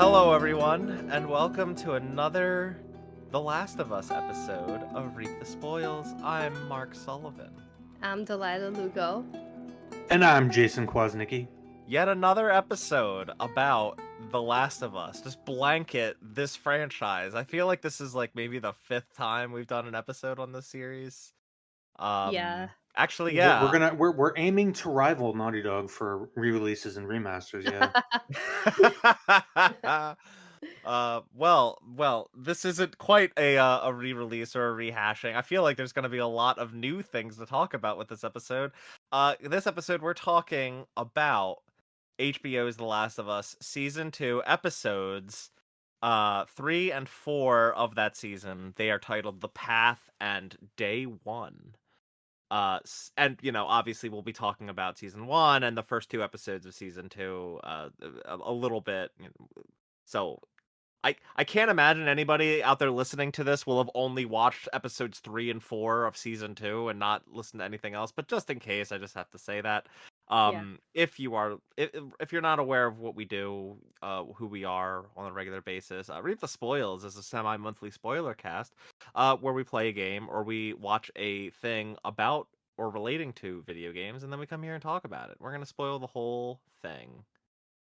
Hello, everyone, and welcome to another The Last of Us episode of Reap the Spoils. I'm Mark Sullivan. I'm Delilah Lugo. And I'm Jason Kwasnicki. Yet another episode about The Last of Us. Just blanket this franchise. I feel like this is like maybe the fifth time we've done an episode on this series. Yeah. Actually, yeah. We're aiming to rival Naughty Dog for re-releases and remasters. Yeah. Well, this isn't quite a re-release or a rehashing. I feel like there's going to be a lot of new things to talk about with this episode. This episode we're talking about HBO's The Last of Us season 2 episodes 3 and 4 of that season. They are titled The Path and Day 1. And obviously we'll be talking about season 1 and the first 2 episodes of season 2 a little bit. So I can't imagine anybody out there listening to this will have only watched episodes 3 and 4 of season 2 and not listened to anything else. But just in case, I just have to say that. Yeah. If you're not aware of what we do, who we are on a regular basis, Reap the Spoils is a semi-monthly spoiler cast, where we play a game or we watch a thing about or relating to video games, and then we come here and talk about it. We're gonna spoil the whole thing.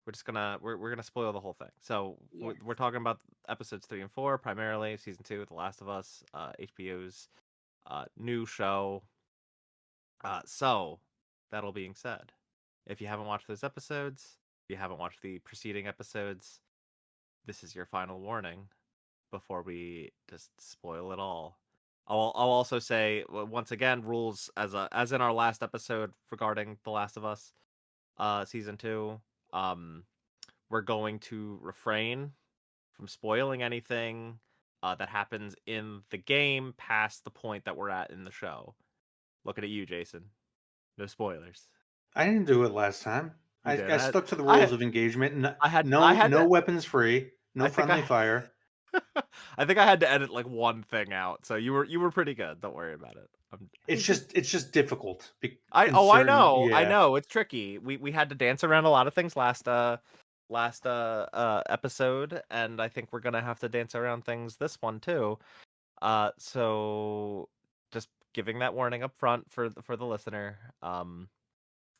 We're gonna spoil the whole thing. So Yes. we're talking about episodes 3 and 4 primarily, season 2 of The Last of Us, HBO's new show. So that all being said, if you haven't watched those episodes, if you haven't watched the preceding episodes, this is your final warning before we just spoil it all. I'll also say once again, rules as in our last episode regarding The Last of Us season 2. We're going to refrain from spoiling anything that happens in the game past the point that we're at in the show. Looking at you, Jason. No spoilers. I didn't do it last time. You I, did. I stuck to the rules of engagement. I had No to, weapons free. No I think friendly fire. I think I had to edit like one thing out, so you were pretty good. Don't worry about it. It's just difficult. I know it's tricky. We had to dance around a lot of things last episode, and I think we're gonna have to dance around things this one too. So just giving that warning up front for the listener.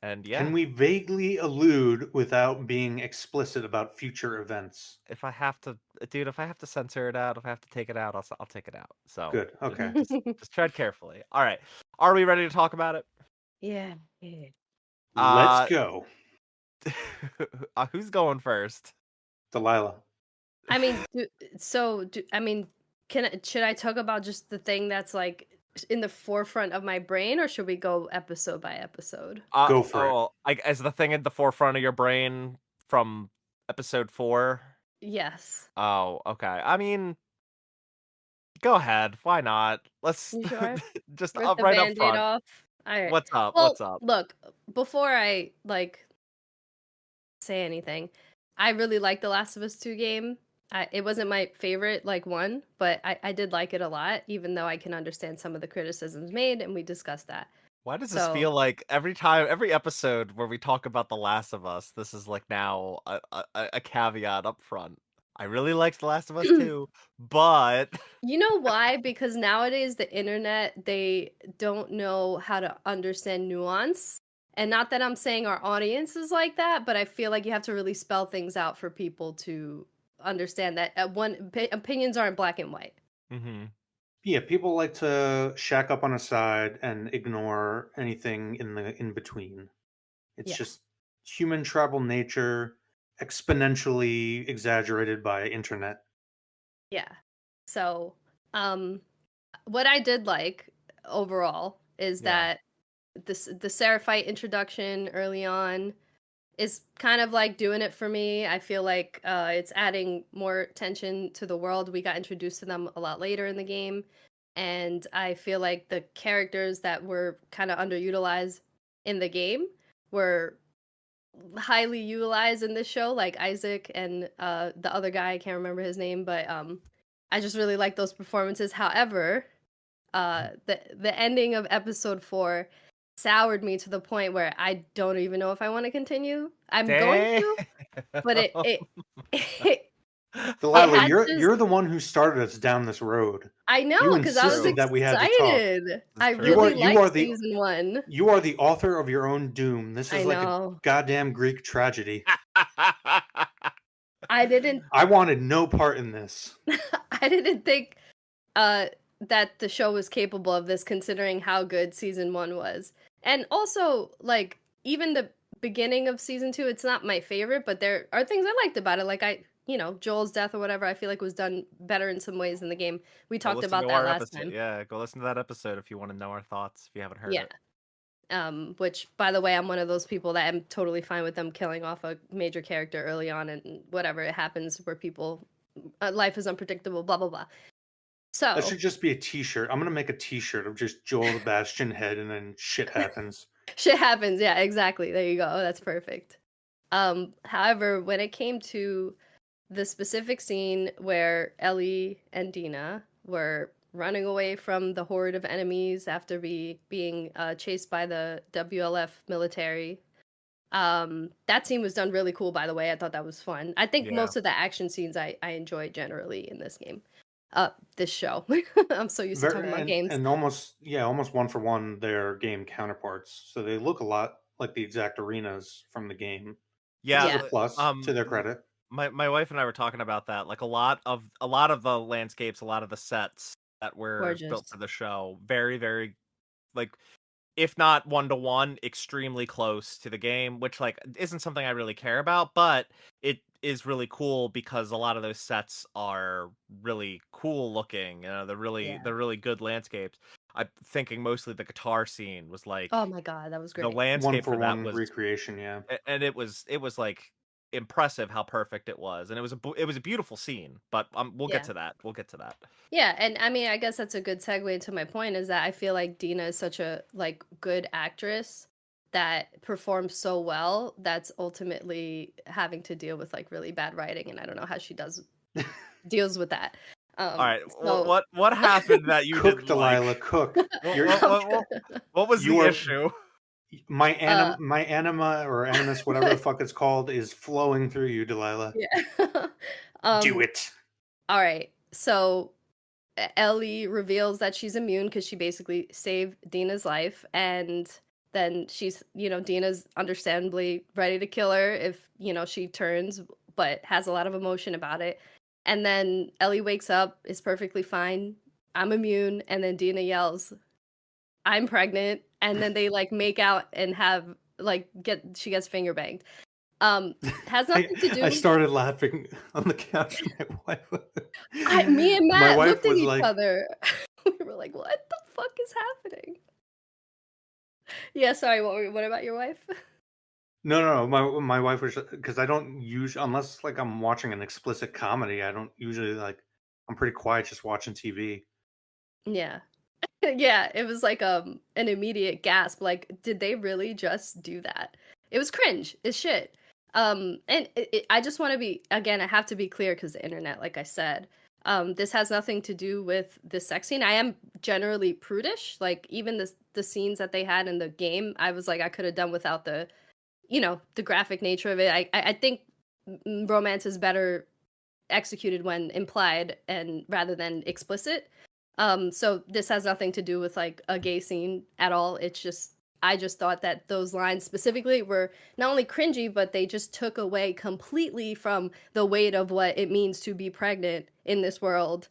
And yeah, Can we vaguely allude without being explicit about future events? if I have to, dude, if I have to censor it out, if I have to take it out, I'll take it out. So Good. Okay. just tread carefully. All right, are we ready to talk about it? Yeah. Let's go. Who's going first? Delilah. I mean, should I talk about just the thing that's like in the forefront of my brain, or should we go episode by episode? Go for it. As the thing at the forefront of your brain from episode 4? Yes. Oh, okay. I mean, go ahead. Why not? Let's You sure? just Rip the right up Band-Aid front. off. All right. What's up? Well, What's up? look, before I say anything, I really like the Last of Us 2 game. It wasn't my favorite one, but I did like it a lot, even though I can understand some of the criticisms made, and we discussed that. Why does this feel like every episode where we talk about The Last of Us, this is like now a caveat up front? I really liked The Last of Us 2, but you know why? Because nowadays the internet, they don't know how to understand nuance. And not that I'm saying our audience is like that, but I feel like you have to really spell things out for people to understand that opinions aren't black and white. Mm-hmm. Yeah, people like to shack up on a side and ignore anything in between. It's just human tribal nature exponentially exaggerated by internet. Yeah. So, what I did like overall is that the Seraphite introduction early on is kind of like doing it for me. I feel like it's adding more tension to the world. We got introduced to them a lot later in the game, and I feel like the characters that were kind of underutilized in the game were highly utilized in this show, like Isaac and the other guy, I can't remember his name, but I just really like those performances. However, the ending of episode 4 soured me to the point where I don't even know if I want to continue. I'm going to, but Delilah, had to. you're the one who started us down this road. I know, You because I was insisted that we had to talk. excited. I true. really You are liked the season 1. you are the author of your own doom. This I is like a know. goddamn Greek tragedy. I didn't. I wanted no part in this. I didn't think that the show was capable of this, considering how good season 1 was, and also like even the beginning of season 2. It's not my favorite, but there are things I liked about it. Like Joel's death or whatever, I feel like was done better in some ways in the game. We Go talked listen about to that our last episode. time. Yeah, go listen to that episode if you want to know our thoughts. If you haven't heard Yeah. it. Which, by the way, I'm one of those people that am totally fine with them killing off a major character early on, and whatever it happens where people, life is unpredictable, blah blah blah. So That should just be a T-shirt. I'm gonna make a T-shirt of just Joel the Bastion head, and then shit happens. shit happens. Yeah, exactly. There you go. That's perfect. However, when it came to the specific scene where Ellie and Dina were running away from the horde of enemies after being chased by the WLF military, that scene was done really cool, by the way. I thought that was fun. I think Yeah. most of the action scenes I enjoy generally in this game. This show. I'm so used to talking about games. And almost one for one their game counterparts. So they look a lot like the exact arenas from the game. Yeah. Which is a plus to their credit. My wife and I were talking about that. Like a lot of the landscapes, a lot of the sets that were Gorgeous. built for the show, very, very, like, if not 1-to-1, extremely close to the game, which like isn't something I really care about, but it is really cool because a lot of those sets are really cool looking. They're really good landscapes. I'm thinking mostly the guitar scene was like, oh my god, that was great. the landscape for that was recreation, yeah, and it was like impressive how perfect it was, and it was a beautiful scene. But we'll get to that. Yeah, and I mean, I guess that's a good segue into my point, is that I feel like Dina is such a like good actress that performs so well, that's ultimately having to deal with like really bad writing, and I don't know how she deals with that. All right, so... what happened that you cook, didn't Delilah, like? cook. What was the issue? My anima or animus, whatever the fuck it's called, is flowing through you, Delilah. Yeah. Do it. All right. So Ellie reveals that she's immune because she basically saved Dina's life, and then she's, Dina's understandably ready to kill her if, she turns, but has a lot of emotion about it. And then Ellie wakes up, is perfectly fine. I'm immune. And then Dina yells, I'm pregnant. And then they like make out and have like she gets finger banged. Has nothing to do. I started laughing on the couch. My wife, me and Matt looked at each like, other. We were like, "What the fuck is happening?" Yeah, sorry. What about your wife? No. My wife was, because I don't usually, unless like I'm watching an explicit comedy, I don't usually like. I'm pretty quiet just watching TV. Yeah. Yeah, it was like an immediate gasp. Like, did they really just do that? It was cringe. It's shit. And I just want to be, again, I have to be clear because the internet, like I said, this has nothing to do with the sex scene. I am generally prudish. Like, even the scenes that they had in the game, I was like, I could have done without the graphic nature of it. I think romance is better executed when implied and rather than explicit. So this has nothing to do with like a gay scene at all. It's just, I just thought that those lines specifically were not only cringy, but they just took away completely from the weight of what it means to be pregnant in this world.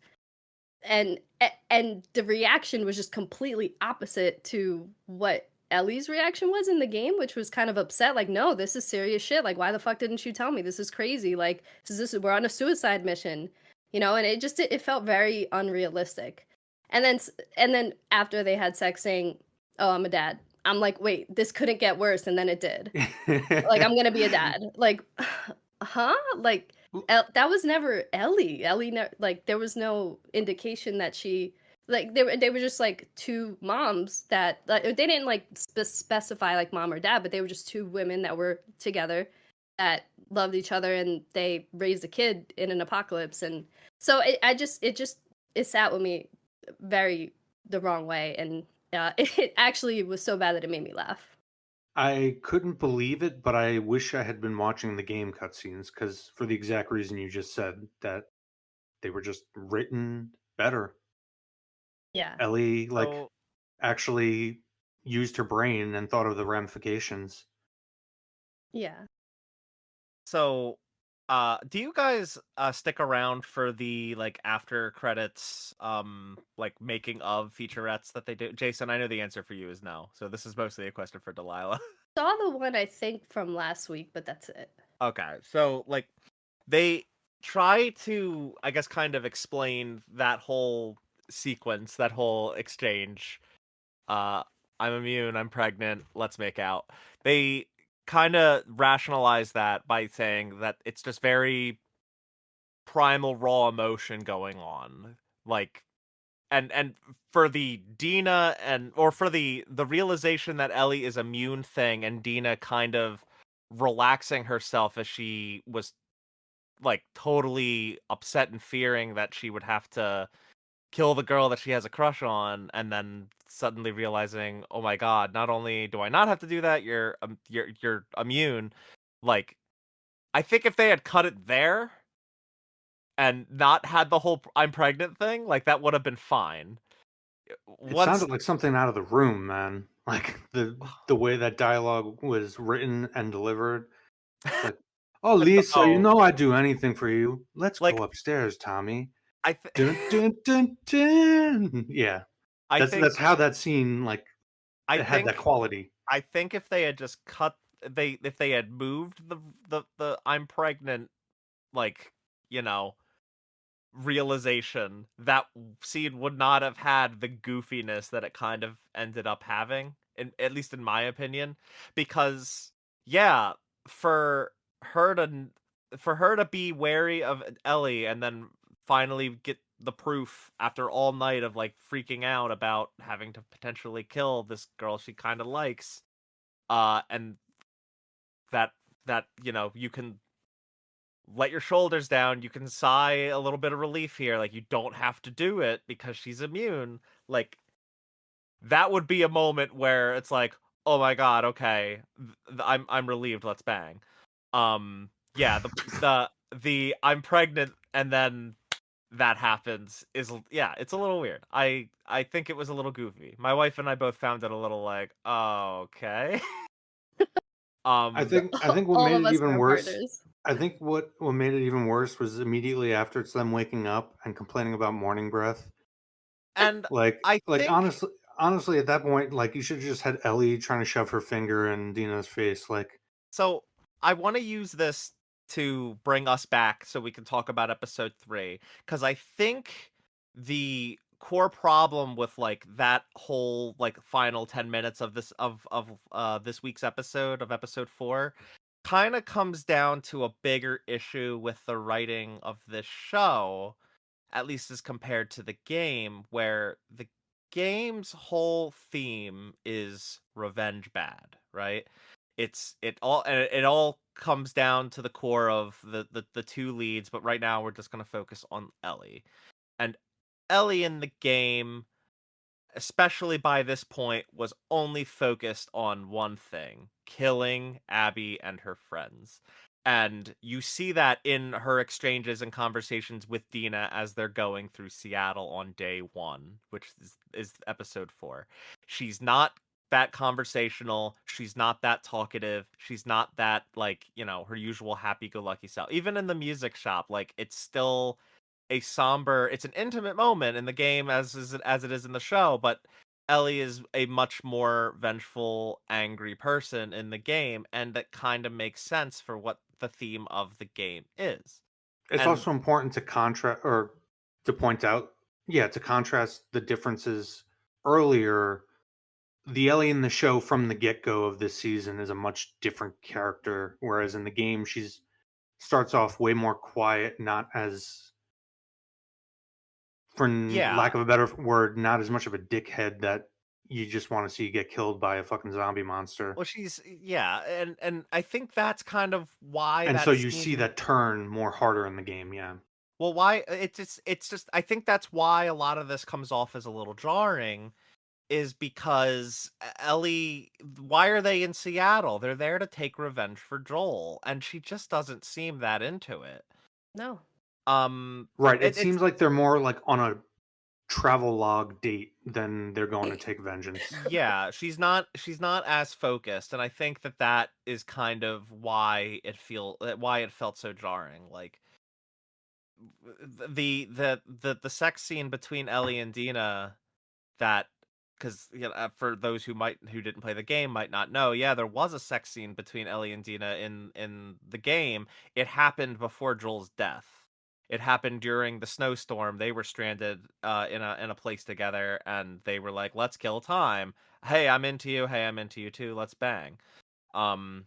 And the reaction was just completely opposite to what Ellie's reaction was in the game, which was kind of upset. Like, no, this is serious shit. Like, why the fuck didn't you tell me? This is crazy. Like, we're on a suicide mission, and it felt very unrealistic. And then after they had sex, saying, "Oh, I'm a dad." I'm like, wait, this couldn't get worse, and then it did. Like, I'm gonna be a dad. Like, huh? Like, that was never Ellie. Like, there was no indication that she, like, they were just like two moms that, like, they didn't like specify like mom or dad, but they were just two women that were together that loved each other, and they raised a kid in an apocalypse. And so it sat with me very the wrong way, and it actually was so bad that it made me laugh. I couldn't believe it, but I wish I had been watching the game cutscenes because for the exact reason you just said, that they were just written better. Yeah. Ellie, like, So actually used her brain and thought of the ramifications. Yeah. So, do you guys stick around for the like after credits, like making of featurettes that they do? Jason, I know the answer for you is no. So this is mostly a question for Delilah. Saw the one I think from last week, but that's it. Okay, so like they try to, I guess, kind of explain that whole sequence, that whole exchange. Uh, I'm immune. I'm pregnant. Let's make out. They kind of rationalize that by saying that it's just very primal raw emotion going on, like, and for the Dina and or for the realization that Ellie is immune thing, and Dina kind of relaxing herself as she was like totally upset and fearing that she would have to kill the girl that she has a crush on, and then suddenly realizing, oh my god, not only do I not have to do that, you're immune. Like, I think if they had cut it there and not had the whole I'm pregnant thing, like that would have been fine. It Once sounded like something out of The Room, man. Like, the way that dialogue was written and delivered. It's like, "Oh, but Lisa, you no, know I'd do anything for you. Let's go like upstairs, Tommy." I th- Dun, dun, dun, dun. Yeah. I That's think how that scene, like, I it had that think quality. I think if they had just cut they if they had moved the I'm pregnant, like, you know, realization, that scene would not have had the goofiness that it kind of ended up having, at least in my opinion, because yeah, for her to be wary of Ellie and then finally get the proof after all night of like freaking out about having to potentially kill this girl she kind of likes, and that you can let your shoulders down, you can sigh a little bit of relief here, like you don't have to do it because she's immune. Like, that would be a moment where it's like, oh my god, okay, I'm relieved, let's bang. Yeah, the I'm pregnant and then that happens is, yeah, it's a little weird. I think it was a little goofy. My wife and I both found it a little like, oh, okay. I um think I think what All made of it us even are worse partners. I think what made it even worse was immediately after it's them waking up and complaining about morning breath. and I Like, think honestly, at that point, like, you should have just had Ellie trying to shove her finger in Dina's face, like. So I want to use this to bring us back so we can talk about episode 3, because I think the core problem with like that whole like final 10 minutes of this week's episode of episode 4 kind of comes down to a bigger issue with the writing of this show, at least as compared to the game, where the game's whole theme is revenge bad, right? It all comes down to the core of the two leads, but right now we're just going to focus on Ellie. And Ellie in the game, especially by this point, was only focused on one thing: killing Abby and her friends. And you see that in her exchanges and conversations with Dina as they're going through Seattle on day 1, which is episode 4. She's not that conversational. She's not that talkative. She's not that, like, her usual happy go lucky self. Even in the music shop, like, it's still it's an intimate moment in the game as it is in the show, but Ellie is a much more vengeful, angry person in the game, and that kind of makes sense for what the theme of the game is. It's And also important to contrast or to point out, yeah, to contrast the differences earlier. The Ellie in the show from the get-go of this season is a much different character, whereas in the game she's starts off way more quiet, not as, for yeah, lack of a better word, not as much of a dickhead that you just want to see get killed by a fucking zombie monster. well, yeah, and I think that's kind of why And so that you see scene. that turn more harder in the game, yeah. Well, why it's just I think that's why a lot of this comes off as a little jarring, is because Ellie, why are they in Seattle? They're there to take revenge for Joel, and she just doesn't seem that into it. No. Right. It seems like they're more like on a travel log date than they're going to take vengeance. Yeah, she's not as focused, and I think that is kind of why why it felt so jarring. Like the sex scene between Ellie and Dina, that, because for those who didn't play the game might not know, yeah, there was a sex scene between Ellie and Dina in the game. It happened before Joel's death. It happened during the snowstorm. They were stranded in a place together, and they were like, "Let's kill time. Hey, I'm into you. Hey, I'm into you too. Let's bang." Um,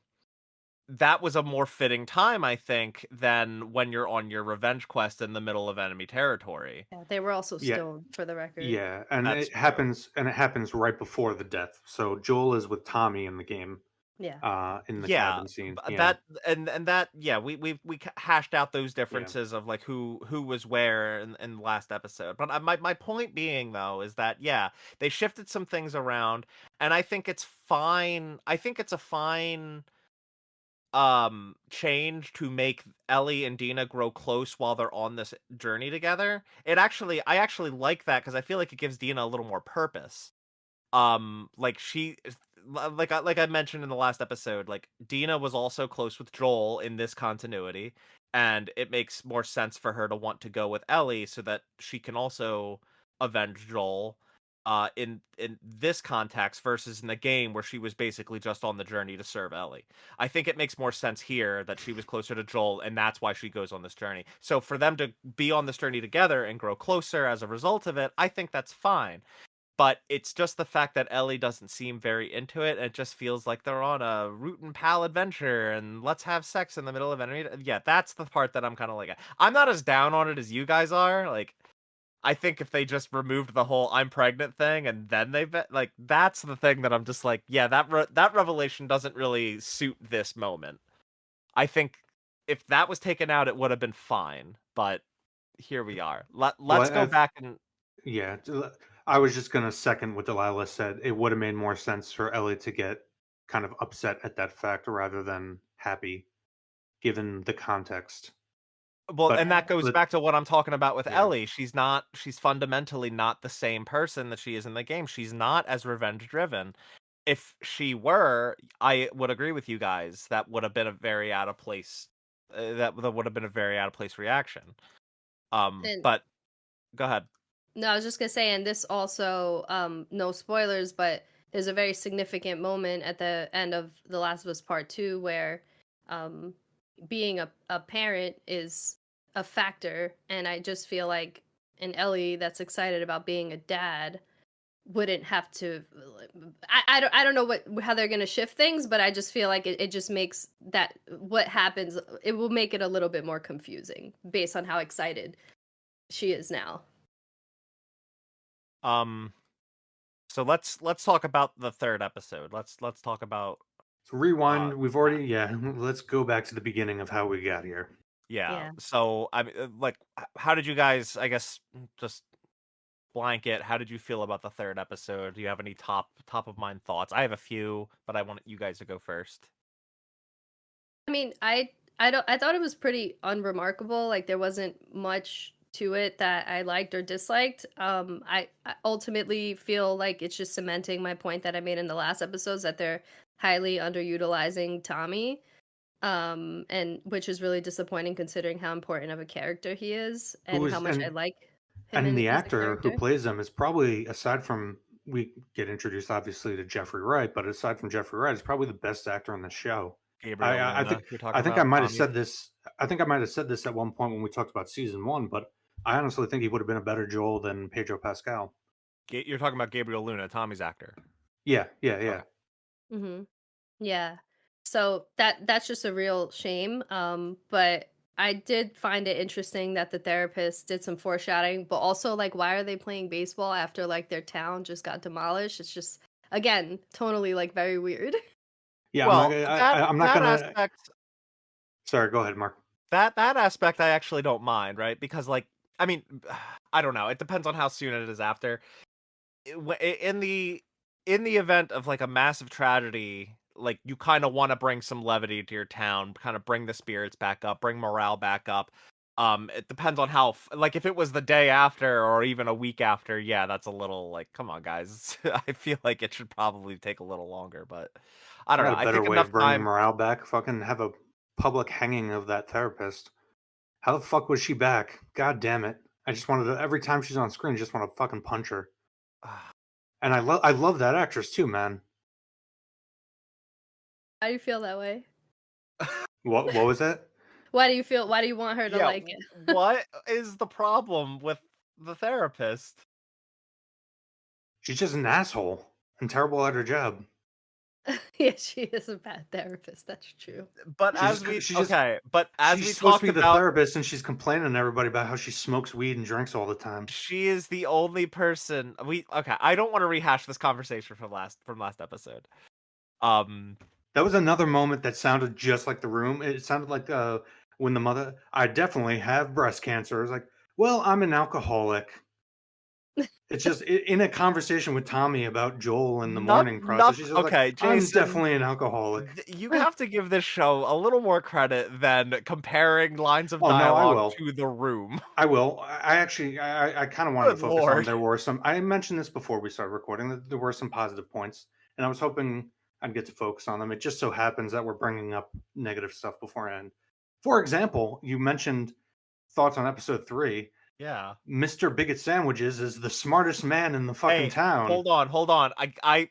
that was a more fitting time, I think, than when you're on your revenge quest in the middle of enemy territory. Yeah, they were also Yeah. stoned, for the record. Yeah, and That's it true. happens right before the death. So Joel is with Tommy in the game, Yeah. in the Yeah, cabin scene. Yeah, that and that, yeah, we hashed out those yeah. differences of like who was where in the last episode. But my point being, though, is that, yeah, they shifted some things around, and I think it's fine. I think it's a fine change to make Ellie and Dina grow close while they're on this journey together. I actually like that, because I feel like it gives Dina a little more purpose. Like like I mentioned in the last episode, like Dina was also close with Joel in this continuity, and it makes more sense for her to want to go with Ellie so that she can also avenge Joel in this context, versus in the game where she was basically just on the journey to serve Ellie. I think it makes more sense here that she was closer to Joel, and that's why she goes on this journey. So for them to be on this journey together and grow closer as a result of it, I think that's fine. But it's just the fact that Ellie doesn't seem very into it. It just feels like they're on a root and pal adventure, and let's have sex in the middle of enemy. Yeah, that's the part that I'm kind of like, I'm not as down on it as you guys are. Like, I think if they just removed the whole "I'm pregnant" thing and then like, that's the thing that I'm just like, yeah, that revelation doesn't really suit this moment. I think if that was taken out, it would have been fine. But here we are. Well, Let's go back and yeah. I was just gonna second what Delilah said. It would have made more sense for Ellie to get kind of upset at that fact rather than happy, given the context. Well, But and Yeah. that goes but back to what I'm talking about with yeah, Ellie. She's fundamentally not the same person that she is in the game. She's not as revenge driven. If she were, I would agree with you guys. That would have been a very out of place. That would have been a very out of place reaction. And But go ahead. no, I was just gonna say, and this also, no spoilers, but there's a very significant moment at the end of The Last of Us Part 2 where um, being a parent is a factor, and I just feel like an Ellie that's excited about being a dad wouldn't have to. I don't know how they're gonna shift things, but I just feel like it just makes that what happens, it will make it a little bit more confusing based on how excited she is now. Um, so let's talk about the third episode. Let's talk about so rewind. We've that. already Let's go back to the beginning of how we got here. Yeah. Yeah. So I mean, like, how did you guys? I guess just blanket, how did you feel about the third episode? Do you have any top of mind thoughts? I have a few, but I want you guys to go first. I mean, I thought it was pretty unremarkable. Like there wasn't much to it that I liked or disliked. I ultimately feel like it's just cementing my point that I made in the last episodes that they're highly underutilizing Tommy. And which is really disappointing considering how important of a character he is Who and how is much I like him and in the as a actor who character. plays him is probably, aside from, we get introduced obviously to Jeffrey Wright, but aside from Jeffrey Wright, is probably the best actor on the show. Gabriel I Luna, think you're talking I about might have Tommy's. said this. I think I might have said this at one point when we talked about season one, but I honestly think he would have been a better Joel than Pedro Pascal. You're talking about Gabriel Luna, Tommy's actor. Yeah, yeah, yeah. Okay. Mm-hmm. Yeah. So that's just a real shame. But I did find it interesting that the therapist did some foreshadowing, but also like why are they playing baseball after like their town just got demolished? It's just again, tonally like very weird. Yeah, Well, I'm not that gonna. aspect Sorry, go ahead, Mark. that aspect I actually don't mind, right? Because, like, I mean, I don't know. It depends on how soon it is after. in the event of like a massive tragedy, like you kind of want to bring some levity to your town, kind of bring the spirits back up, bring morale back up. It depends on how like if it was the day after or even a week after, yeah, that's a little like, come on, guys. I feel like it should probably take a little longer, but I I don't got know. a I better think way enough of bringing time. morale back. Fucking have a public hanging of that therapist. How the fuck was she back? God damn it! I just wanted to every time she's on screen, I just want to fucking punch her. And I love that actress too, man. Why do you feel that way? What was that? Why do you want her to Yeah, like it? what is the problem with the therapist? She's just an asshole and terrible at her job. Yeah, she is a bad therapist. That's true. But She just as she's we supposed to talked be the about, therapist, and she's complaining to everybody about how she smokes weed and drinks all the time. she is the only person okay, I don't want to rehash this conversation from last episode. Um That was another moment that sounded just like The Room. It sounded like when the mother, I definitely have breast cancer. It's like, well, I'm an alcoholic. It's just in a conversation with Tommy about Joel and the mourning process. She's just like, okay, I'm Jason, definitely an alcoholic. you have to give this show a little more credit than comparing lines of Oh no, I dialogue will. to The Room. I will. I actually, I kind of wanted to Good focus on. lord. There were some. I mentioned this before we started recording. That there were some positive points, and I was hoping I'd get to focus on them. It just so happens that we're bringing up negative stuff beforehand. For example, you mentioned thoughts on episode 3. Yeah. Mr. Bigot Sandwiches is the smartest man in the fucking Hey, town. hold on.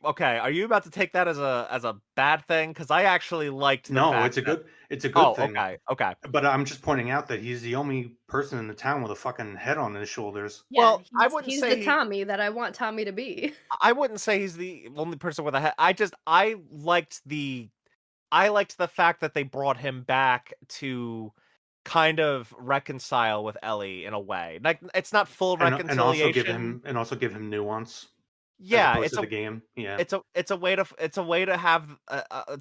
Okay, are you about to take that as a bad thing? Because I actually liked the No, fact that. it's a good Oh, thing. okay, okay. But I'm just pointing out that he's the only person in the town with a fucking head on his shoulders. Yeah, Well, I wouldn't he's the say Tommy that I want Tommy to be. I wouldn't say he's the only person with a head. I liked the fact that they brought him back to kind of reconcile with Ellie in a way. Like it's not full And also give reconciliation. him nuance as Yeah, opposed to the game. Yeah. it's a way to have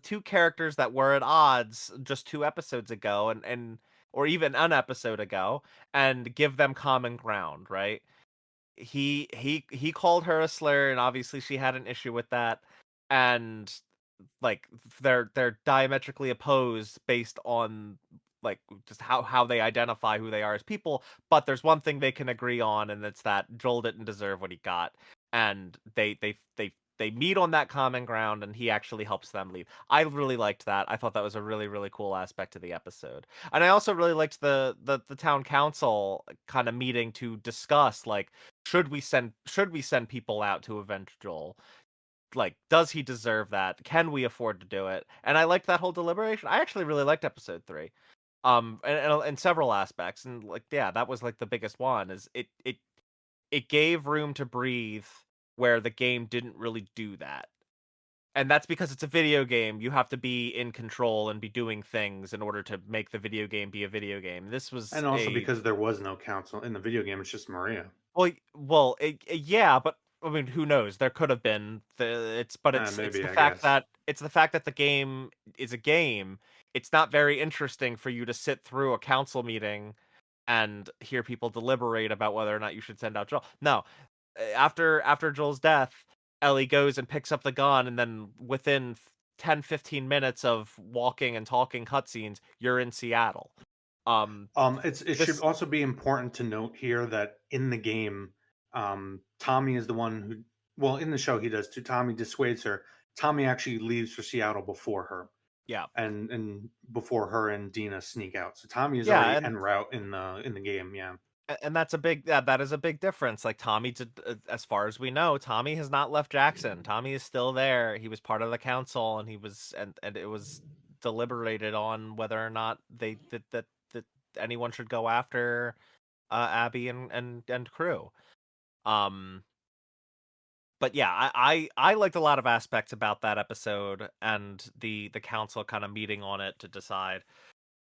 two characters that were at odds just 2 episodes ago and or even an episode ago and give them common ground, right? He called her a slur and obviously she had an issue with that, and like they're diametrically opposed based on like just how they identify who they are as people, but there's one thing they can agree on, and it's that Joel didn't deserve what he got, and they meet on that common ground, and he actually helps them leave. I really liked that. I thought that was a really really cool aspect of the episode, and I also really liked the town council kind of meeting to discuss like should we send people out to avenge Joel, like does he deserve that, can we afford to do it, and I liked that whole deliberation. I actually really liked episode 3 in several aspects, and like yeah, that was like the biggest one is it gave room to breathe where the game didn't really do that. And that's because it's a video game. You have to be in control and be doing things in order to make the video game be a video game. This was And also a because there was no council in the video game, it's just Maria. yeah, but I mean, who knows? There could have been it's Maybe, the I fact guess. that the game is a game. It's not very interesting for you to sit through a council meeting and hear people deliberate about whether or not you should send out Joel. No, after Joel's death, Ellie goes and picks up the gun, and then within 10-15 minutes of walking and talking cutscenes, you're in Seattle. It should This also be important to note here that in the game, Tommy is the one who, well, in the show he does too. Tommy dissuades her. Tommy actually leaves for Seattle before her, yeah. and before her and Dina sneak out. So Tommy is Yeah, already and en route in the game. Yeah. and that's a big that is a big difference. Like Tommy did, as far as we know, Tommy has not left Jackson. Tommy is still there. He was part of the council, and he was and it was deliberated on whether or not that anyone should go after Abby and crew. Um, but yeah, I liked a lot of aspects about that episode and the council kind of meeting on it to decide.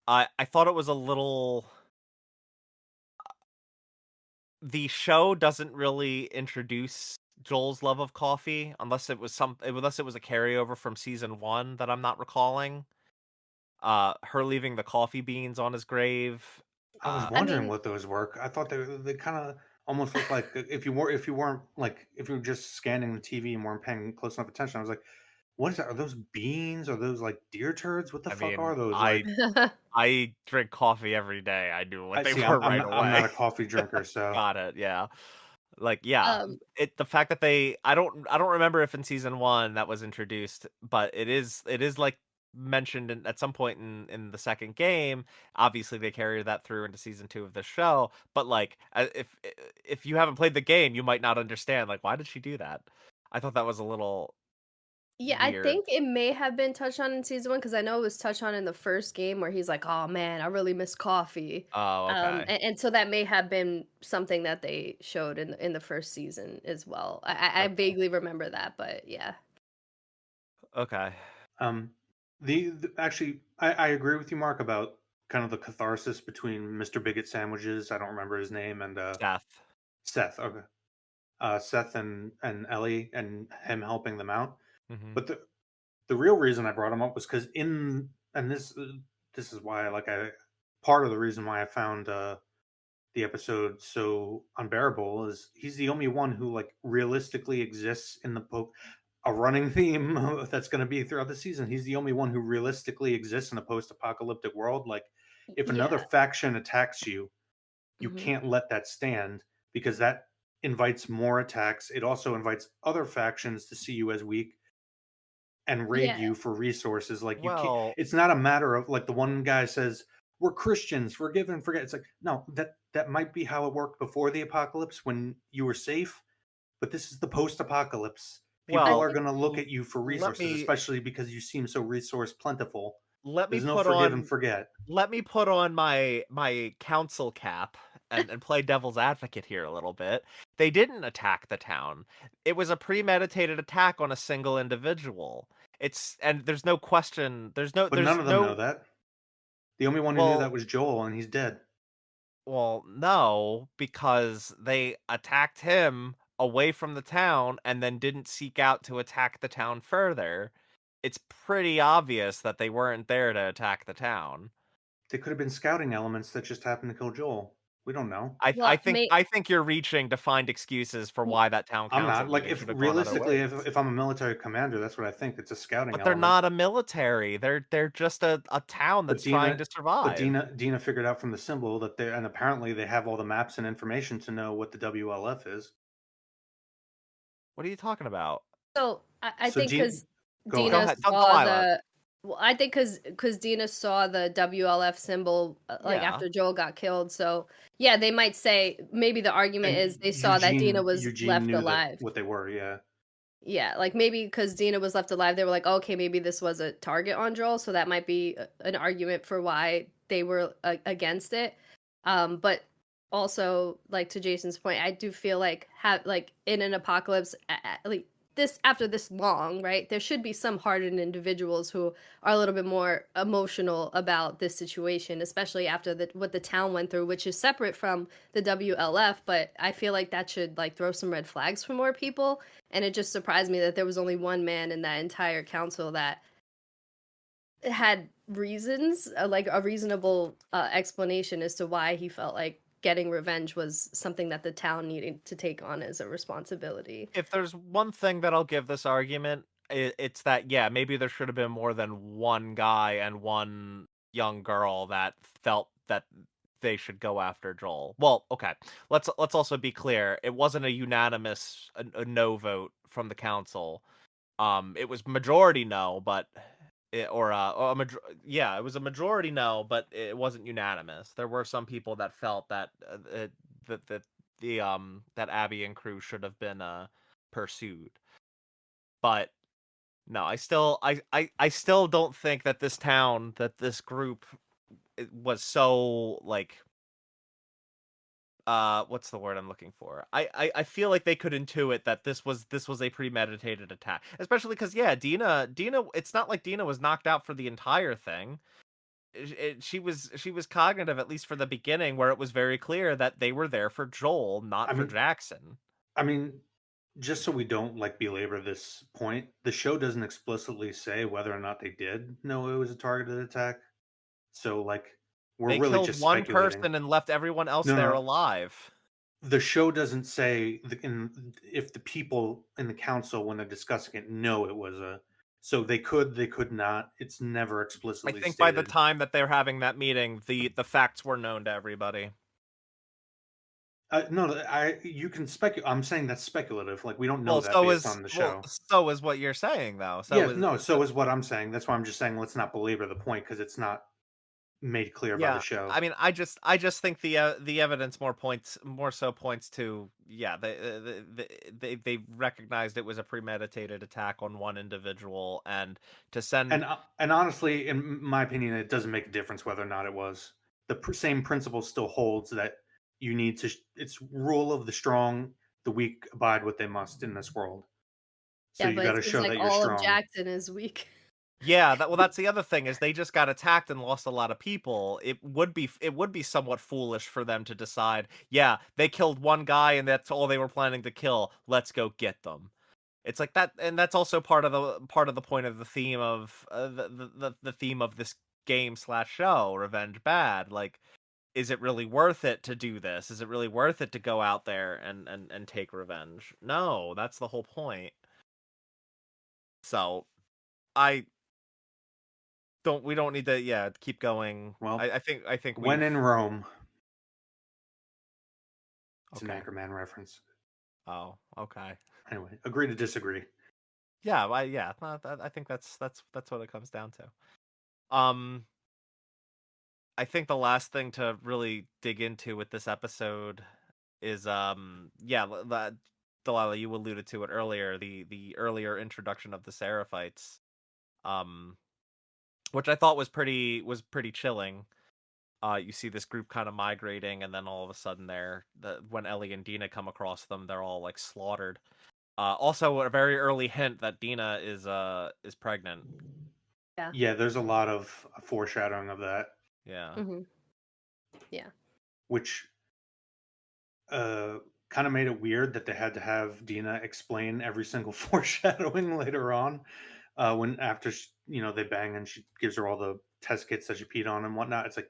I thought it was a little. The show doesn't really introduce Joel's love of coffee unless it was a carryover from season 1 that I'm not recalling. Her leaving the coffee beans on his grave. I was I wondering mean, what those were. I thought they kind of. almost looked like if you were just scanning the TV and weren't paying close enough attention. I was like, what is that? Are those beans? Are those like deer turds? What the I fuck mean, are those? Like, I drink coffee every day. I knew what I they see. were I'm right not, I'm not away. a coffee drinker, so Got it. Yeah. Like, yeah, um, the fact that I don't remember if in season 1 that was introduced, but it is like mentioned at some point in the second game. Obviously, they carried that through into season 2 of the show, but like, if you haven't played the game, you might not understand like why did she do that? I thought that was a little Yeah, I weird. think it may have been touched on in season 1 because I know it was touched on in the first game where he's like, "Oh man, I really miss coffee." Oh, okay. And so that may have been something that they showed in the first season as well. I Okay. vaguely remember that, but yeah. Okay. um, actually, I agree with you, Mark, about kind of the catharsis between Mr. Bigot sandwiches. I don't remember his name, and Death. Seth. Okay, Seth and Ellie and him helping them out. Mhm. But the real reason I brought him up was because in and this is why I part of the reason why I found the episode so unbearable is he's the only one who like realistically exists in the a running theme that's going to be throughout the season. He's the only one who realistically exists in a post-apocalyptic world. Like if another Yeah. faction attacks you, you Mhm. can't let that stand because that invites more attacks. It also invites other factions to see you as weak and raid Yeah. you for resources. Like you can't. Well, It's not a matter of like the one guy says we're Christians, forgive and forget. It's like no, that might be how it worked before the apocalypse when you were safe, but this is the post-apocalypse. People I are well, think going to look at you for let resources, me especially because you seem so resource plentiful. let me There's no put forgive and on forget. my council cap and play devil's advocate here a little bit. They didn't attack the town. It was a premeditated attack on a single individual. And there's no question. But none There's of them know no that. The only one who knew that well was Joel, and he's dead. no, because they attacked him away from the town and then didn't seek out to attack the town further. It's pretty obvious that they weren't there to attack the town. They could have been scouting elements that just happened to kill Joel. We don't know. I well, think I think you're reaching to find excuses for why that town I'm council not like meeting if should have gone other realistically, ways. if I'm a military commander, that's what I think. It's a scouting But they're element. not a military. They're just a town But that's trying to survive. Dina figured out from the symbol that they and apparently they have all the maps and information to know what the WLF is. What are you talking about? so I So think because go Go ahead. Dina ahead. Tell saw Delilah. the well, I think because Dina saw the WLF symbol like Yeah. after Joel got killed. So yeah, they might say maybe the argument And is they saw that Dina was Eugene left knew that alive. what they were. Yeah, Yeah, like maybe because Dina was left alive, they were like, okay, maybe this was a target on Joel, so that might be an argument for why they were against it. But also, like to Jason's point, I do feel like have like in an apocalypse, like this after this long, right? There should be some hardened individuals who are a little bit more emotional about this situation, especially after what the town went through, which is separate from the WLF. But I feel like that should like throw some red flags for more people, and it just surprised me that there was only one man in that entire council that had reasons, like a reasonable explanation as to why he felt like getting revenge was something that the town needed to take on as a responsibility. If there's one thing that I'll give this argument, it's that yeah, maybe there should have been more than one guy and one young girl that felt that they should go after Joel. Well, okay. Let's also be clear. It wasn't a unanimous a no vote from the council. It was majority no, but yeah, it was a majority no, but it wasn't unanimous. There were some people that felt that that Abby and crew should have been pursued. But no, I still don't think that this town, that this group was so like what's the word I'm looking for? I feel like they could intuit that this was a premeditated attack. Especially cuz yeah, Dina it's not like Dina was knocked out for the entire thing. She was cognitive at least for the beginning where it was very clear that they were there for Joel, not I for mean, Jackson. I mean, just so we don't like belabor this point, the show doesn't explicitly say whether or not they did know it was a targeted attack. So like, we're They really killed just one speculating. person and left everyone else No, there no, alive. the show doesn't say if the people in the council when they're discussing it know it was a. So they could not. It's never I explicitly think by the stated. time that they're having that meeting, the facts were known to everybody. No, you can speculate. I'm saying that's speculative. Like we don't know that based on the show. So is what you're saying though. Yes, no. So is what I'm saying. That's why I'm just saying let's not belabor the point because it's not made clear by the Yeah, show. I mean, I just think the evidence more so points to they recognized it was a premeditated attack on one individual, and to send And honestly, in my opinion, it doesn't make a difference whether or not it was. The same principle still holds that you need to. It's rule of the strong, the weak abide what they must in this world. So Yeah, you but got it to seems show like that you're all of strong. Jackson is weak. yeah, that's the other thing is they just got attacked and lost a lot of people. It would be somewhat foolish for them to decide, yeah, they killed one guy and that's all they were planning to kill. Let's go get them. It's like that, and that's also part of the point of the theme of the theme of this game slash show, Revenge Bad. Like, is it really worth it to do this? Is it really worth it to go out there and take revenge? No, that's the whole point. So I don't. We don't need to. Yeah, keep going. Well, I think when we've in Rome, it's an okay. Anchorman reference. Oh, okay. Anyway, agree to disagree. Yeah, yeah. I think that's what it comes down to. I think the last thing to really dig into with this episode is yeah, that Delilah, you alluded to it earlier, the earlier introduction of the Seraphites, um which I thought was pretty chilling. You see this group kind of migrating, and then all of a sudden when Ellie and Dina come across them, they're all like slaughtered. Also a very early hint that Dina is pregnant. Yeah. Yeah, there's a lot of foreshadowing of that, Yeah. Yeah. which uh, kind of made it weird that they had to have Dina explain every single foreshadowing later on. When after they bang and she gives her all the test kits that she peed on and whatnot. It's like,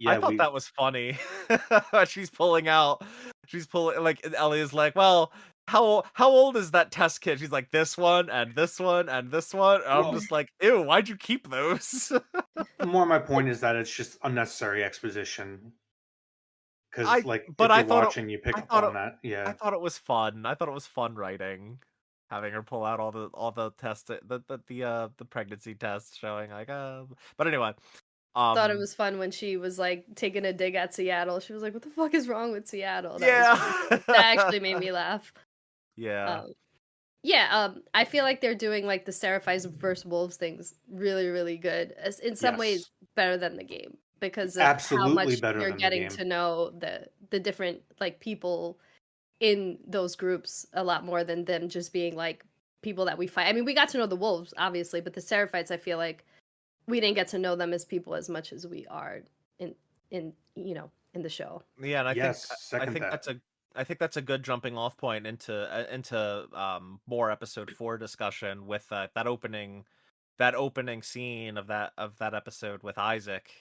I yeah, thought we that was funny. She's pulling like, and Ellie is like, well, how old is that test kit? She's like, this one and this one and this one. And I'm well, just like, ew, why'd you keep those? more my point is that it's just unnecessary exposition because I like but if I you're thought it watching, you pick I up thought on it that. I Yeah, thought it was fun. I thought it was fun writing, having her pull out all the tests, the pregnancy tests showing like, but anyway, Thought it um was fun when she was like taking a dig at Seattle. She was like, "What the fuck is wrong with Seattle?" That was really yeah. funny. That actually made me laugh. Yeah. Um, yeah, I feel like they're doing like the Seraphies versus Wolves things really, really good. In some ways, yes, better than the game because of how absolutely much better you're than the getting game. to know the different like people in those groups a lot more than them just being like people that we fight. I mean, we got to know the wolves obviously, but the Seraphites, I feel like we didn't get to know them as people as much as we are in in the show. Yeah, and I think Yes, I second think that. that's a good jumping off point into more episode 4 discussion with that opening scene of that episode with Isaac.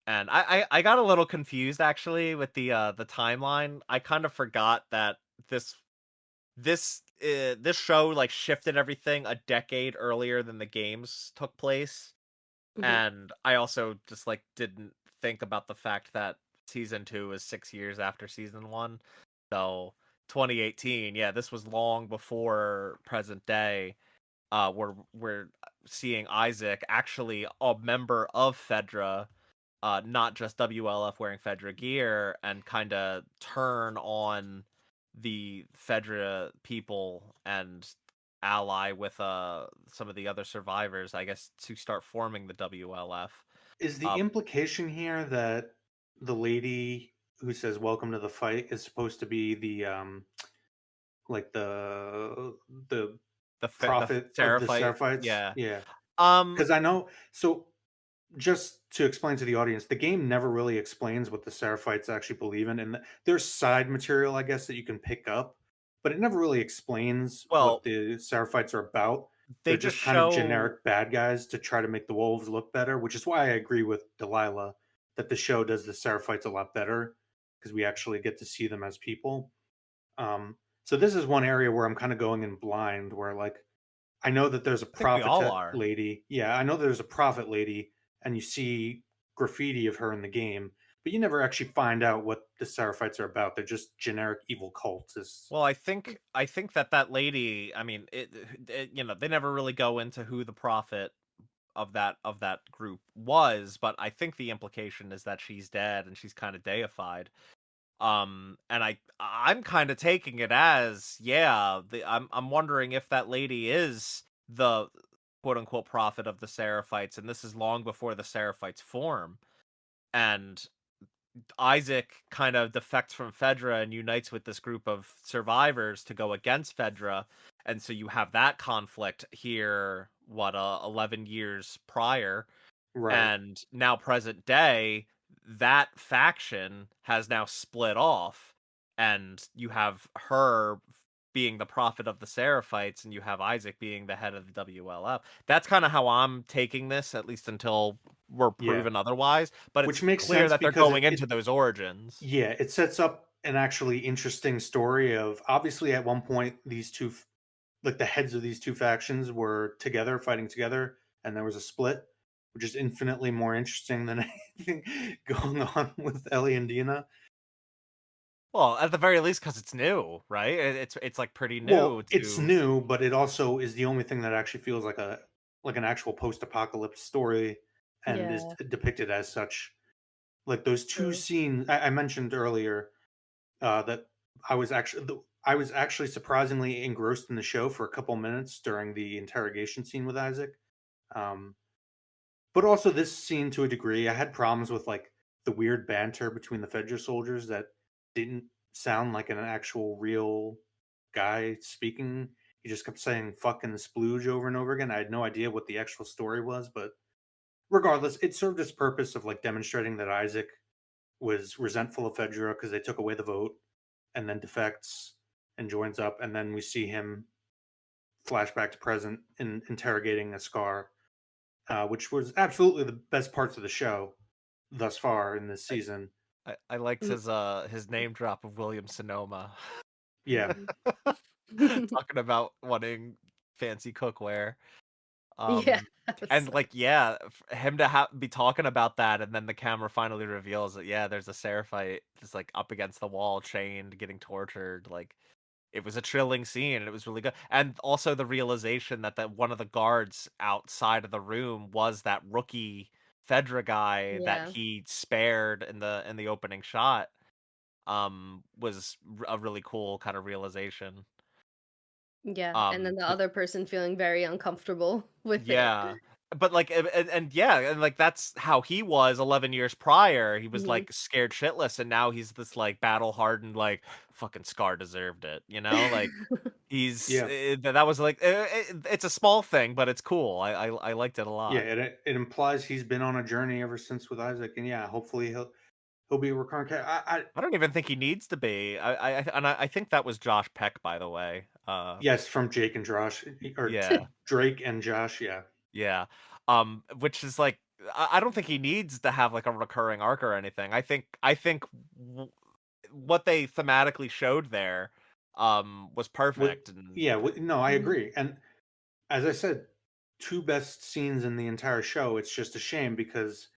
And I got a little confused actually with the timeline. I kind of forgot that this show like shifted everything a decade earlier than the games took place. Mhm. And I also just like didn't think about the fact that season 2 is 6 years after season 1. So 2018, yeah, this was long before present day. We're seeing Isaac actually a member of Fedra, not just WLF wearing Fedra gear, and kind of turn on the Fedra people and ally with some of the other survivors, I guess, to start forming the WLF. Is the Uh, implication here that the lady who says "Welcome to the fight" is supposed to be the like the the prophet of the Seraphite, Seraphites? yeah. Yeah, Um, because I know. So just to explain to the audience, the game never really explains what the Seraphites actually believe in, and there's side material, I guess, that you can pick up, but it never really explains what well, the Seraphites are about. they They're just just kind of show generic bad guys to try to make the wolves look better, which is why I agree with Delilah that the show does the Seraphites a lot better because we actually get to see them as people. So this is one area where I'm kind of going in blind, where like I know that there's a I think we all prophet are. lady. Yeah, I know there's a prophet lady, and you see graffiti of her in the game, but you never actually find out what the Seraphites are about. They're just generic evil cults. Well, I think that lady. I mean, they never really go into who the prophet of that group was, but I think the implication is that she's dead and she's kind of deified. And I'm kind of taking it as, yeah, I'm wondering if that lady is the quote unquote prophet of the Seraphites, and this is long before the Seraphites form. And Isaac kind of defects from Fedra and unites with this group of survivors to go against Fedra, and so you have that conflict here. 11 years prior, Right. and now present day, that faction has now split off, and you have her being the prophet of the Seraphites, and you have Isaac being the head of the WLF. That's kind of how I'm taking this, at least until we're Yeah. proven otherwise. But Which it's makes clear sense that they're because going into those origins. yeah, it sets up an actually interesting story of obviously at one point these two like the heads of these two factions were together fighting together and there was a split, which is infinitely more interesting than anything going on with Ellie and Dina. Well, at the very least, because it's new, right? It's like pretty new Well, it's to. new, but it also is the only thing that actually feels like an actual post-apocalypse story and is Yeah, depicted as such. Like those two true. scenes I mentioned earlier, that I was actually surprisingly engrossed in the show for a couple minutes during the interrogation scene with Isaac. Um, but also this scene to a degree, I had problems with like the weird banter between the Fedra soldiers that didn't sound like an actual real guy speaking. He just kept saying "fucking splooge" over and over again. I had no idea what the actual story was, but regardless, it served its purpose of like demonstrating that Isaac was resentful of Fedra because they took away the vote, and then defects and joins up, and then we see him flashback to present in interrogating a scar, which was absolutely the best parts of the show thus far in this season. I liked Mm, his name drop of William Sonoma. Yeah, mhm. Talking about wanting fancy cookware. Yeah, Um, so and like, yeah, him to be talking about that, and then the camera finally reveals that, yeah, there's a Seraphite just like up against the wall, chained, getting tortured. Like, it was a chilling scene, and it was really good. And also the realization that one of the guards outside of the room was that rookie Fedra guy that yeah, he spared in the opening shot. Was a really cool kind of realization. yeah, and then the But other person feeling very uncomfortable with it. yeah. But, like, and yeah, and, like, that's how he was 11 years prior. He was, Mhm. like, scared shitless, and now he's this, like, battle-hardened, like, "Fucking Scar deserved it," you know? Like, yeah, that was, like, it's a small thing, but it's cool. I liked it a yeah. lot. It implies he's been on a journey ever since with Isaac, and yeah, hopefully he'll be a recurrent character. I don't even think he needs to be. I think that was Josh Peck, by the way. Yes, from Jake and Josh, or Yeah. Drake and Josh. Yeah, Yeah. Which is like I don't think he needs to have like a recurring arc or anything. I think what they thematically showed there was with perfect. And yeah, no, I Mhm. agree. And as I said, two best scenes in the entire show. It's just a shame because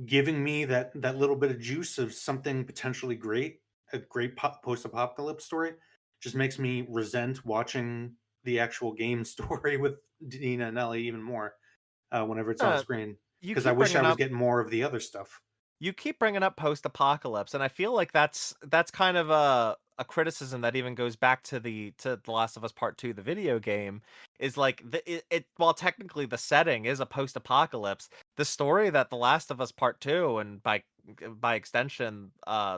giving me that little bit of juice of something potentially great, a great post-apocalypse story, just makes me resent watching the actual game story with Dina and Ellie even more whenever it's on uh, screen. you Because I keep wish I bringing was up getting more of the other stuff. post-apocalypse, and I feel like that's kind of a criticism that even goes back to the Last of Us Part 2, the video game. Is like while technically the setting is a post-apocalypse, the story that The Last of Us Part 2, and by extension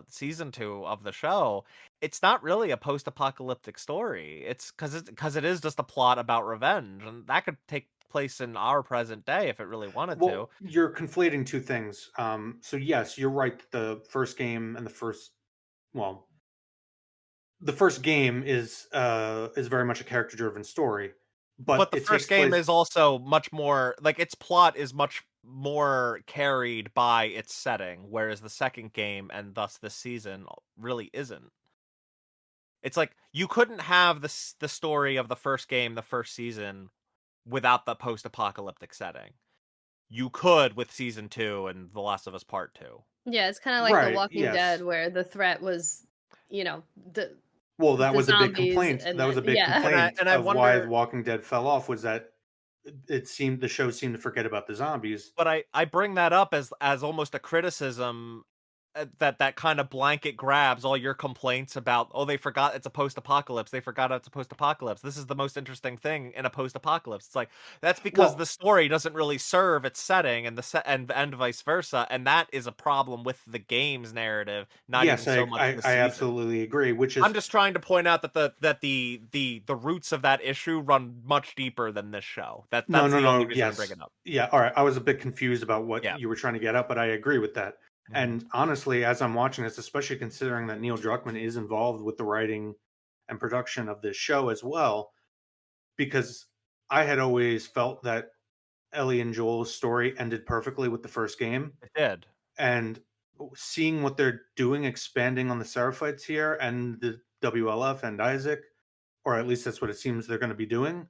season 2 of the show, it's not really a post-apocalyptic story. It's because it is just a plot about revenge, and that could take place in our present day if it really wanted to. Well, you're conflating two things. So yes, you're right. The first game and well, the first game is very much a character driven story, but But the it first takes game place. is also much more like its plot is much more carried by its setting, whereas the second game and thus this season really isn't. It's like you couldn't have the story of the first game, the first season, without the post-apocalyptic setting. You could with season 2 and The Last of Us Part 2. Yeah, it's kind of like The Right, Walking Dead, yes. where the threat was, the Well, that the was a big zombies, complaint. and That was a big yeah, complaint And I of why The wonder, Walking Dead fell off, was that the show seemed to forget about the zombies. but I bring that up as almost a criticism, that kind of blanket grabs all your complaints about, oh, they forgot it's a post-apocalypse. They forgot it's a post-apocalypse. This is the most interesting thing in a post-apocalypse. It's like, that's because the Well, story doesn't really serve its setting, and and vice versa, and that is a problem with the game's narrative, not even yes, so much the I season. absolutely agree. Which I'm is just trying to point out that the roots of that issue run much deeper than this show. no, That's no, the only no. reason I'm Yes, bringing up. yeah. All right, I was a bit confused about what Yeah. you were trying to get at, but I agree with that. Mhm. And honestly, as I'm watching this, especially considering that Neil Druckmann is involved with the writing and production of this show as well, because I had always felt that Ellie and Joel's story ended perfectly with the first game, It did. and seeing what they're doing, expanding on the Seraphites here and the WLF and Isaac, or at least that's what it seems they're going to be doing.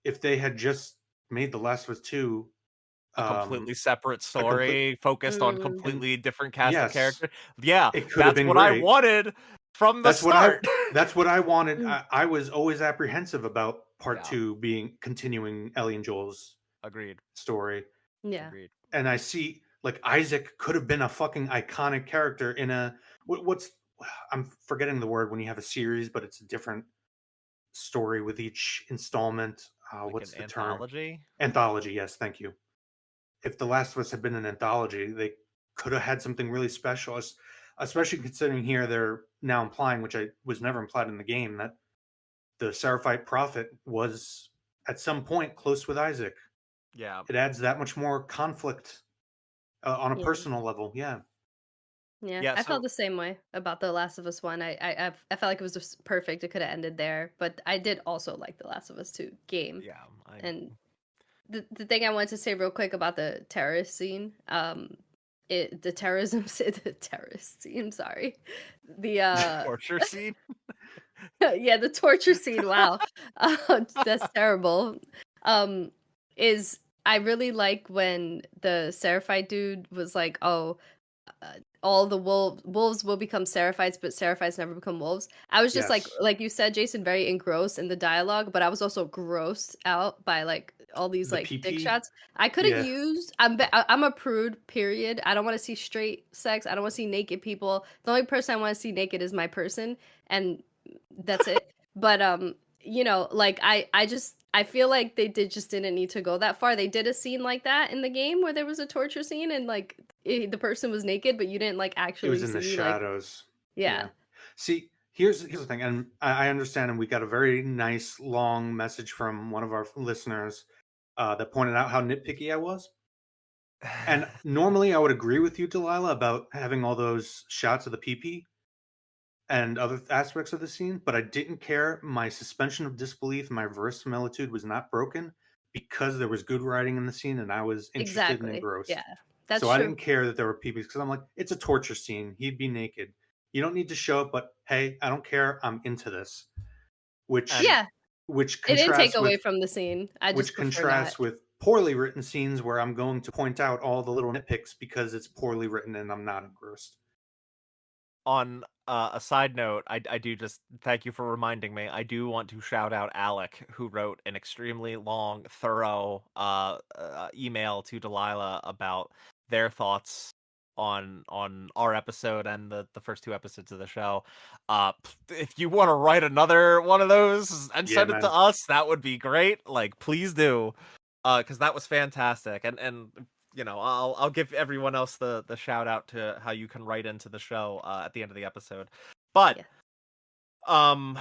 If they had just made The Last of Us 2 A completely separate a complete story focused on and completely different cast of yes, characters. Yeah, it could have that's been what I great. wanted from the That's what I start. that's what I wanted. Mm. I was always apprehensive about part Yeah, 2 being continuing Ellie and Joel's agreed. story. yeah, Agreed. And I see, like, Isaac could have been a fucking iconic character in a what's I'm forgetting the word when you have a series, but it's a different story with each installment. Like an What's the term? anthology. Anthology. Yes, thank you. If The Last of Us had been an anthology, they could have had something really special, especially considering here they're now implying, which I was never implied in the game, that the Seraphite prophet was at some point close with Isaac. Yeah. It adds that much more conflict on a yeah, personal level. Yeah. yeah. Yeah, I felt so the same way about The Last of Us one. I felt like it was just perfect. It could have ended there, but I did also like The Last of Us 2 game. yeah, I And the thing I wanted to say real quick about the terrorist scene, the terrorism, the terrorist scene. Sorry, the torture scene. yeah, the torture scene. Wow, that's terrible. Um, is I really like when the Seraphite dude was like, "Oh, all the wolves will become Seraphites, but Seraphites never become wolves." I was just Yes. like you said, Jason, very engrossed in the dialogue, but I was also grossed out by like all these The like dick PP. shots. I could have Yeah. used. I'm a prude. Period. I don't want to see straight sex. I don't want to see naked people. The only person I want to see naked is my person, and that's it. But like I feel like they just didn't need to go that far. They did a scene like that in the game where there was a torture scene and like the person was naked, but you didn't like It was actually in the see like shadows. yeah, Yeah. See, here's the thing, and I understand, and we got a very nice long message from one of our listeners that pointed out how nitpicky I was. And normally I would agree with you, Delilah, about having all those shots of the PP and other aspects of the scene, but I didn't care. My suspension of disbelief, my verisimilitude was not broken because there was good writing in the scene and I was interested and exactly. Yeah. engrossed. That's So I true. didn't care that there were PPs because I'm like, it's a torture scene. He'd be naked. You don't need to show it, but hey, I don't care. I'm into this. Which And Yeah. which It didn't take contrasts away with from the scene. I just which prefer not. contrasts with poorly written scenes where I'm going to point out all the little nitpicks because it's poorly written and I'm not engrossed. on a side note, I do just thank you for reminding me. I do want to shout out Alec, who wrote an extremely long, thorough email to Delilah about their thoughts on our episode and the first 2 episodes of the show. If you want to write another one of those and Yeah, send it to man. us, that would be great. Like, please do, because that was fantastic. And I'll give everyone else the shout out to how you can write into the show at the end of the episode. But Yeah. um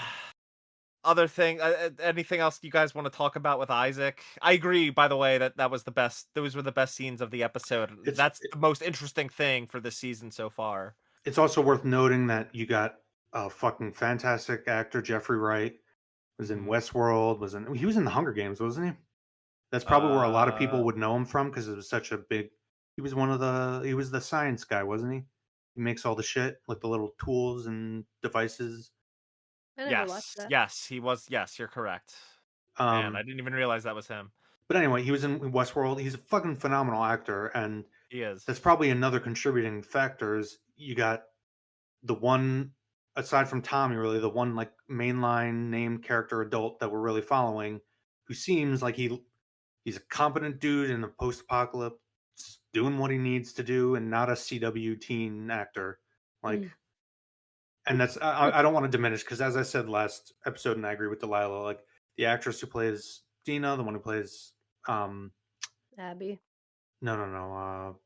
other thing, anything else you guys want to talk about with Isaac? I agree, by the way, that was the best. Those were the best scenes of the episode. It's That's the most interesting thing for this season so far. it's also worth noting that you got a fucking fantastic actor, Jeffrey Wright, was in Mhm. Westworld, he was in the Hunger Games, wasn't he? That's probably where a lot of people Uh, would know him from because it was such a big. He was the science guy, wasn't he? He makes all the shit, like the little tools and devices. I never watched that. Yes, he was. Yes, you're correct. Man, I Um, didn't even realize that was him. but anyway, he was in Westworld. He's a fucking phenomenal actor, and He is. that's probably another contributing factor. Is you got the one, aside from Tommy, really the one like mainline named character adult that we're really following, who seems like he's a competent dude in a post-apocalypse, doing what he needs to do, and not a CW teen actor. Like, Mm. and that's I don't want to diminish, because as I said last episode, and I agree with Delilah, like the actress who plays Dina, the one who plays um Abby. no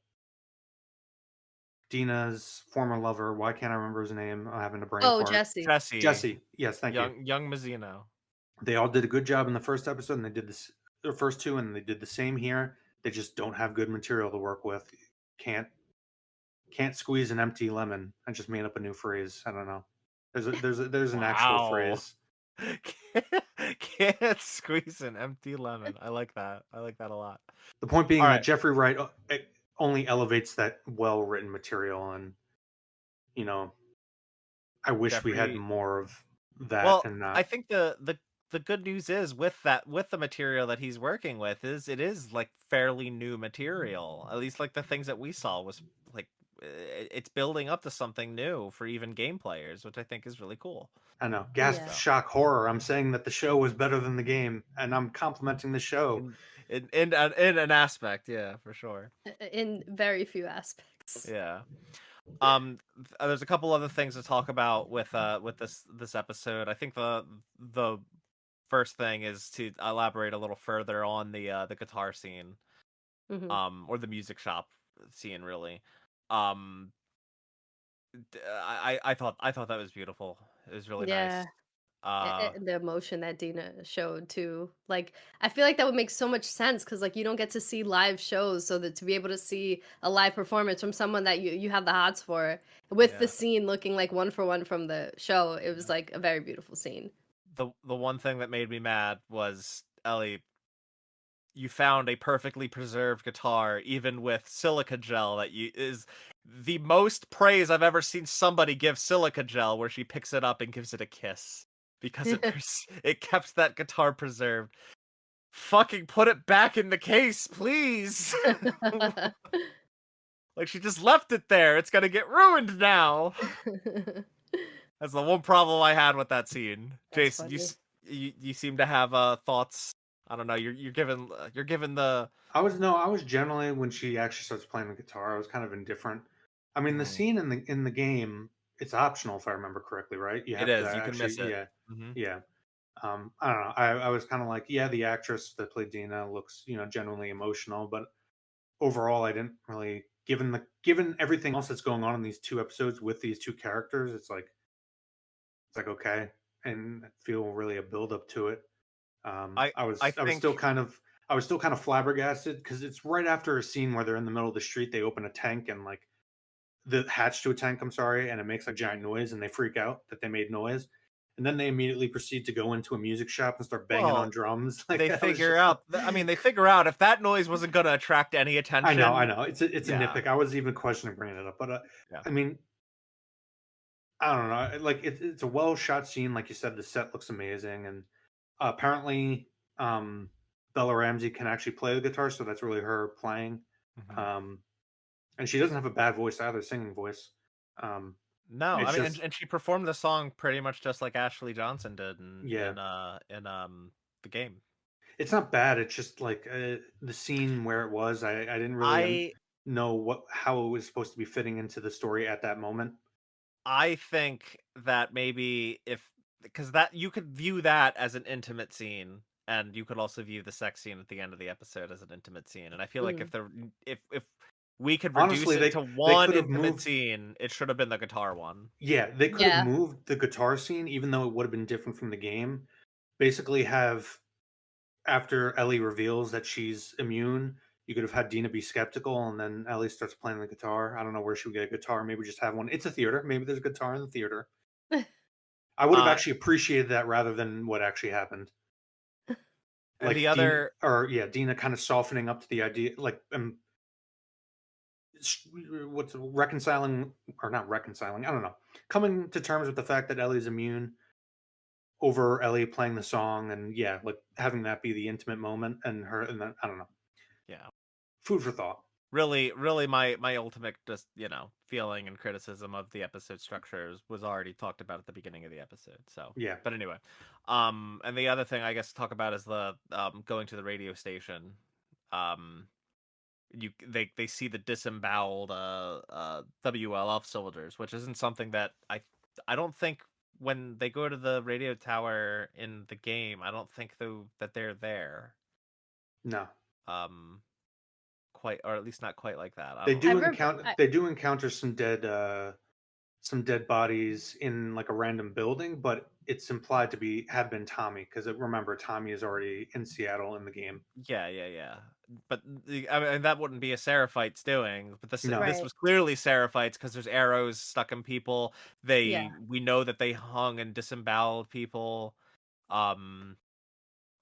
Dina's former lover. Why can't I remember his name? I'm having a brain Oh, fart. Jesse. Jesse, Jesse. Yes, thank you. young Mazzino. They all did a good job in the first episode, and they did this the first two, and they did the same here. They just don't have good material to work with. Can't squeeze an empty lemon. I just made up a new phrase. I don't know. There's an actual Wow. phrase. Can't squeeze an empty lemon. I like that. I like that a lot. The point being All that right. Jeffrey Wright only elevates that well written material, and you know, I wish we had Jeffrey. more of that Well, and I not. think the good news is with the material that he's working with is it is like fairly new material. At least like the things that we saw was like it's building up to something new for even game players, which I think is really cool. I know. Gasp, Yeah. shock, horror. I'm saying that the show was better than the game, and I'm complimenting the show. In an aspect, yeah, for sure. In very few aspects. Yeah. There's a couple other things to talk about with this episode. I think the first thing is to elaborate a little further on the guitar scene, Hmm. or the music shop scene, really. Um, I thought that was beautiful. It was really nice. Yeah. Uh, The emotion that Dina showed too. Like, I feel like that would make so much sense because like you don't get to see live shows, so that to be able to see a live performance from someone that you have the hots for, with the yeah. scene looking like one for one from the show, it was Yeah. like a very beautiful scene. The one thing that made me mad was Ellie. You found a perfectly preserved guitar, even with silica gel, that you is the most praise I've ever seen somebody give silica gel, where she picks it up and gives it a kiss because it kept that guitar preserved. Fucking put it back in the case, please. Like she just left it there. It's gonna get ruined now. That's the one problem I had with that scene. That's Jason, funny. you seem to have thoughts. I don't know. You're given the. I was generally, when she actually starts playing the guitar, I was kind of indifferent. I mean, the Mhm. scene in the game, it's optional if I remember correctly, right? You It have to is. You can actually, miss it. yeah, Hmm. yeah. I don't know. I was kind of like, yeah, the actress that played Dina looks, genuinely emotional, but overall, I didn't really, given everything else that's going on in these two episodes with these two characters, it's like okay, and I feel really a build up to it. I I I was still think kind of flabbergasted, because it's right after a scene where they're in the middle of the street. They open a tank, and like the hatch to a tank, I'm sorry, and it makes a giant noise, and they freak out that they made noise, and then they immediately proceed to go into a music shop and start banging on well drums. they Like, I was figure just like, out. I mean, they figure out if that noise wasn't gonna attract any I attention. know, it's a Yeah, nitpick. I was even questioning bringing it up, but yeah. I mean, I don't know. Like, it's a well shot scene, like you said. The set looks amazing, and apparently, Bella Ramsey can actually play the guitar, so that's really her playing. Hmm. Um, and she doesn't have a bad voice either, singing voice. Um, No, I it's mean, just, and she performed the song pretty much just like Ashley Johnson did yeah, in the game. it's not bad. It's just like the scene where it was. I didn't really I know how it was supposed to be fitting into the story at that moment. I think that maybe if because that you could view that as an intimate scene, and you could also view the sex scene at the end of the episode as an intimate scene. And I feel like Mm. if we could reduce Honestly, it to they one could have intimate moved. scene, it should have been the guitar one. Yeah, they could have Yeah. moved the guitar scene, even though it would have been different from the game. Basically, have after Ellie reveals that she's immune, you could have had Dina be skeptical, and then Ellie starts playing the guitar. I don't know where she would get a guitar. Maybe just have one. It's a theater. Maybe there's a guitar in the theater. I would have Uh, actually appreciated that rather than what actually happened. and Like the other Dina kind of softening up to the idea, like what's reconciling or not reconciling. I don't know. Coming to terms with the fact that Ellie's immune, over Ellie playing the song, and yeah, like having that be the intimate moment, and her, and then I don't know, Yeah. food for thought. Really my ultimate just, feeling and criticism of the episode structures was already talked about at the beginning of the episode. So, Yeah, but anyway, and the other thing I guess to talk about is the going to the radio station. Um, they see the disemboweled WLF soldiers, which isn't something that I don't think when they go to the radio tower in the game, I don't think though that they're there. no, Um, quite, or at least not quite like that. I they don't I do know. remember. encounter they do encounter some dead bodies in like a random building, but it's implied to be have been Tommy, because remember, Tommy is already in Seattle in the game. Yeah. But I mean, that wouldn't be a Seraphite's doing. But this No, this Right. was clearly Seraphites because there's arrows stuck in people. Yeah. We know that they hung and disemboweled people. Um,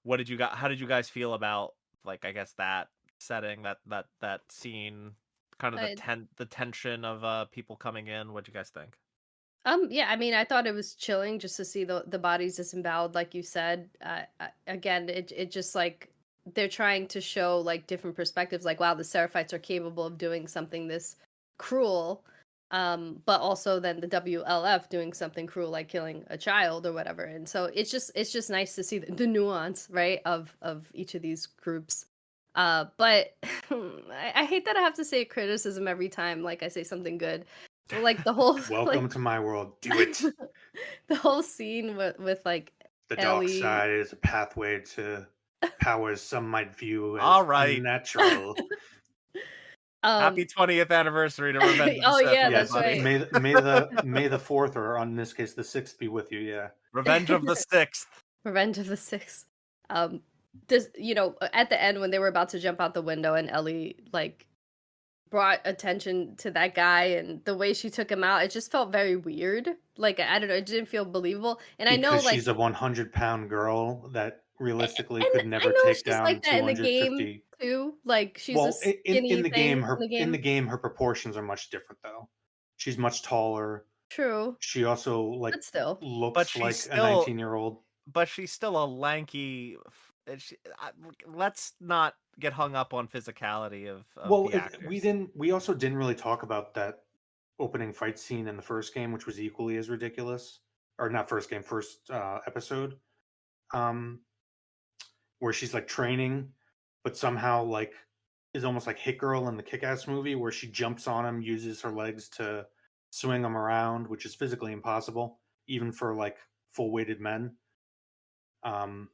what did you guys? How did you guys feel about, like, I guess that setting, that scene, kind of I, the tension of people coming in? What did you guys think? Yeah, I mean, I thought it was chilling just to see the bodies disemboweled, like you said. Again, it just like they're trying to show like different perspectives, like wow, the Seraphites are capable of doing something this cruel, but also then the WLF doing something cruel like killing a child or whatever. And so it's just nice to see the nuance, right, of each of these groups. But I hate that I have to say criticism every time, like I say something good. Like the whole welcome like to my world. Do it. the whole scene with like The dark Ellie. side is a pathway to powers some might view All as right. unnatural. Happy um 20th anniversary to Revenge of the oh Sith, yeah, that's Yes, everybody. right. may the fourth, or in this case the sixth, be with you. Yeah, Revenge of the Sixth. Revenge of the Six. Um this, at the end when they were about to jump out the window and Ellie like brought attention to that guy and the way she took him out, it just felt very weird. Like I don't know, it didn't feel believable. And I know because like she's a 100-pound girl that realistically and could I never know take she's down like that in the game 250. too. Like she's a Well, in skinny the thing game, in the game. her proportions are much different though. She's much taller. True. She also like But still. But looks she's like a still 19-year-old. a lanky. Let's not get hung up on physicality of Well, the actors. we also didn't really talk about that opening fight scene in the first game, which was equally as ridiculous. Or not first game, first episode. Um, where she's like training, but somehow like is almost like Hit Girl in the Kick Ass movie, where she jumps on him, uses her legs to swing him around, which is physically impossible, even for like full weighted men. Um,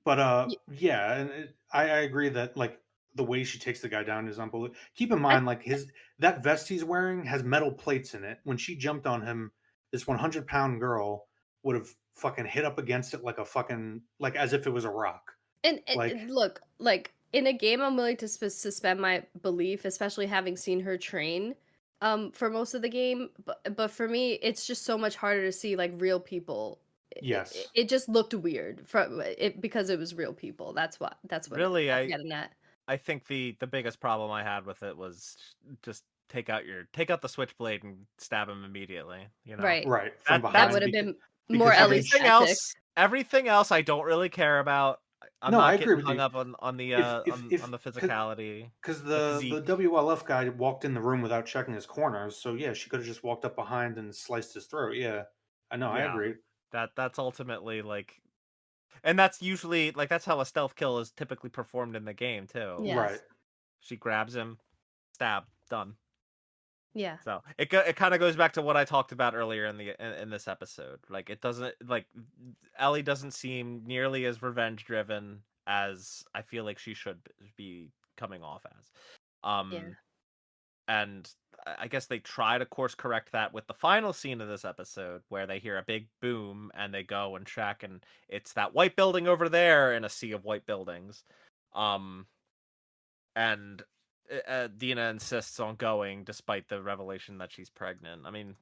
but Y- yeah, and I agree that like the way she takes the guy down is unbelievable. Keep in I, mind, like that vest he's wearing has metal plates in it. When she jumped on him, this 100-pound girl would have fucking hit up against it like a fucking, like as if it was a rock. Like and look, like in a game, I'm willing to suspend my belief, especially having seen her train, for most of the game. But for me, it's just so much harder to see like real people. yes, It just looked weird from it because it was real people. That's what Really, I'm getting at. I think the biggest problem I had with it was just take out the switchblade and stab him immediately. Right. right from That That's would behind, have been more because Ellie's tactic. everything else I don't really care about. I'm no, I not agree getting with hung you. up on the on If the physicality, because the the physique. WLF guy walked in the room without checking his corners, so yeah, she could have just walked up behind and sliced his throat. Yeah, I know, I Yeah. agree. That's ultimately like, and that's usually like that's how a stealth kill is typically performed in the game too. Right. Yes. She grabs him, stab, done. Yeah. So it kind of goes back to what I talked about earlier in this episode. Like, it doesn't, like, Ellie doesn't seem nearly as revenge driven as I feel like she should be coming off as. Yeah. And I guess they try to course correct that with the final scene of this episode, where they hear a big boom and they go and check, and it's that white building over there in a sea of white buildings. Um, and Dina insists on going despite the revelation that she's pregnant. I mean,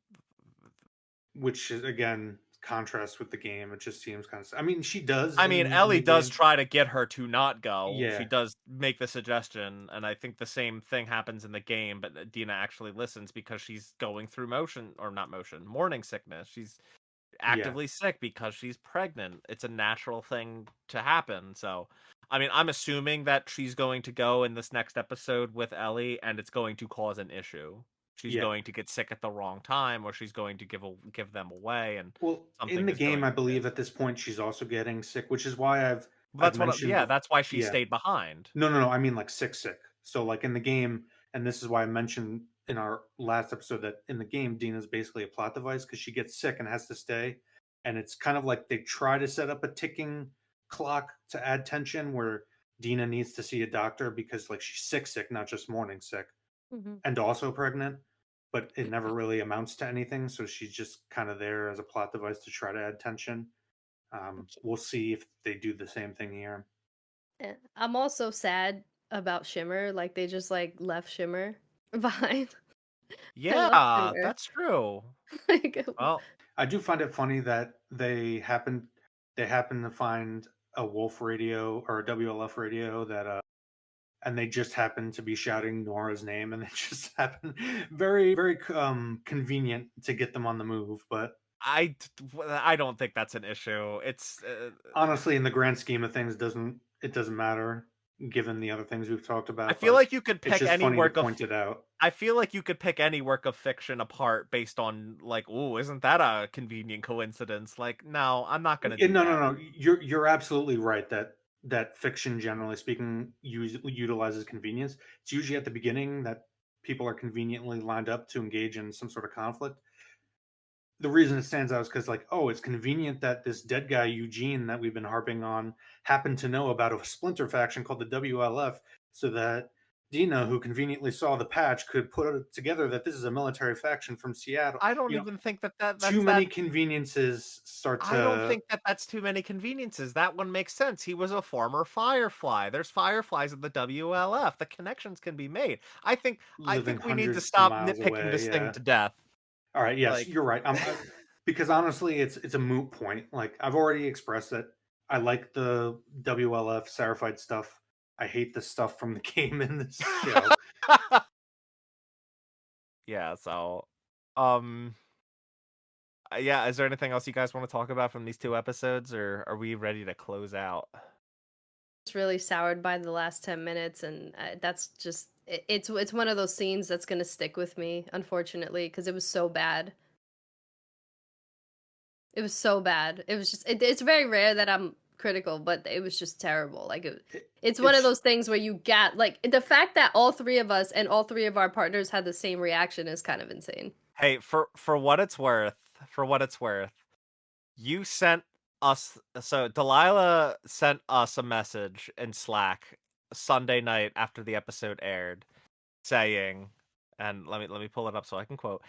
Which is again contrast with the game. It just seems kind of. I mean, she does in Ellie the does game. try to get her to not go. She Yeah, does make the suggestion, and I think the same thing happens in the game, but Dina actually listens because she's going through morning sickness. actively sick because she's pregnant. It's a natural thing to happen. So, I mean, I'm assuming that she's going to go in this next episode with Ellie, and it's going to cause an issue. She's going to get sick at the wrong time, or she's going to give them away, and Well, in something the is game, going I to believe at this point she's also getting sick, which is why I've That's what. mentioned. Yeah, that's why she Yeah, stayed behind. no. I mean like sick. So like in the game, and this is why I mentioned in our last episode that in the game, Dina's basically a plot device because she gets sick and has to stay, and it's kind of like they try to set up a ticking clock to add tension where Dina needs to see a doctor because like she's sick, not just morning sick, and also pregnant, but it never really amounts to anything. So she's just kind of there as a plot device to try to add tension. We'll see if they do the same thing here. I'm also sad about Shimmer. Like they just like left Shimmer behind. I love Yeah, Shimmer. that's true. Like, Well, I do find it funny that they happen to find a Wolf radio or a WLF radio that and they just happen to be shouting Nora's name, and it just happened very convenient to get them on the move. But I don't think that's an issue. It's honestly, in the grand scheme of things, it doesn't matter given the other things we've talked I about. feel But like you could it's pick just any funny to work of point it out. I feel like you could pick any work of fiction apart based on like, ooh, isn't that a convenient coincidence? Like, no, I'm not gonna do No, that. no. You're absolutely right that fiction, generally speaking, utilizes convenience. It's usually at the beginning that people are conveniently lined up to engage in some sort of conflict. The reason it stands out is because, like, oh, it's convenient that this dead guy Eugene that we've been harping on happened to know about a splinter faction called the WLF, so that Dina, who conveniently saw the patch, could put it together that this is a military faction from Seattle. I don't even think Too that's many that. conveniences start I don't to think that's too many conveniences. That one makes sense. He was a former Firefly. There's Fireflies in the WLF. The connections can be made. I living think we need to hundreds of stop miles nitpicking away. this thing Yeah. to death. All right. Yes, Like, you're right. Because honestly, it's a moot point. Like I've already expressed that I like the WLF Seraphite stuff. I hate the stuff from the game in this show. yeah. So, um. Yeah, is there anything else you guys want to talk about from these two episodes, or are we ready to close out? it's really soured by the last 10 minutes, and that's just it's one of those scenes that's gonna stick with me, unfortunately, because it was so bad. It was so bad. It was just it's very rare that I'm critical, but it was just terrible. Like it's one of It's those things where you get like the fact that all three of us and all three of our partners had the same reaction is kind of insane. Hey, for what it's worth, you sent us so Delilah sent us a message in Slack Sunday night after the episode aired saying, and let me pull it up so I can quote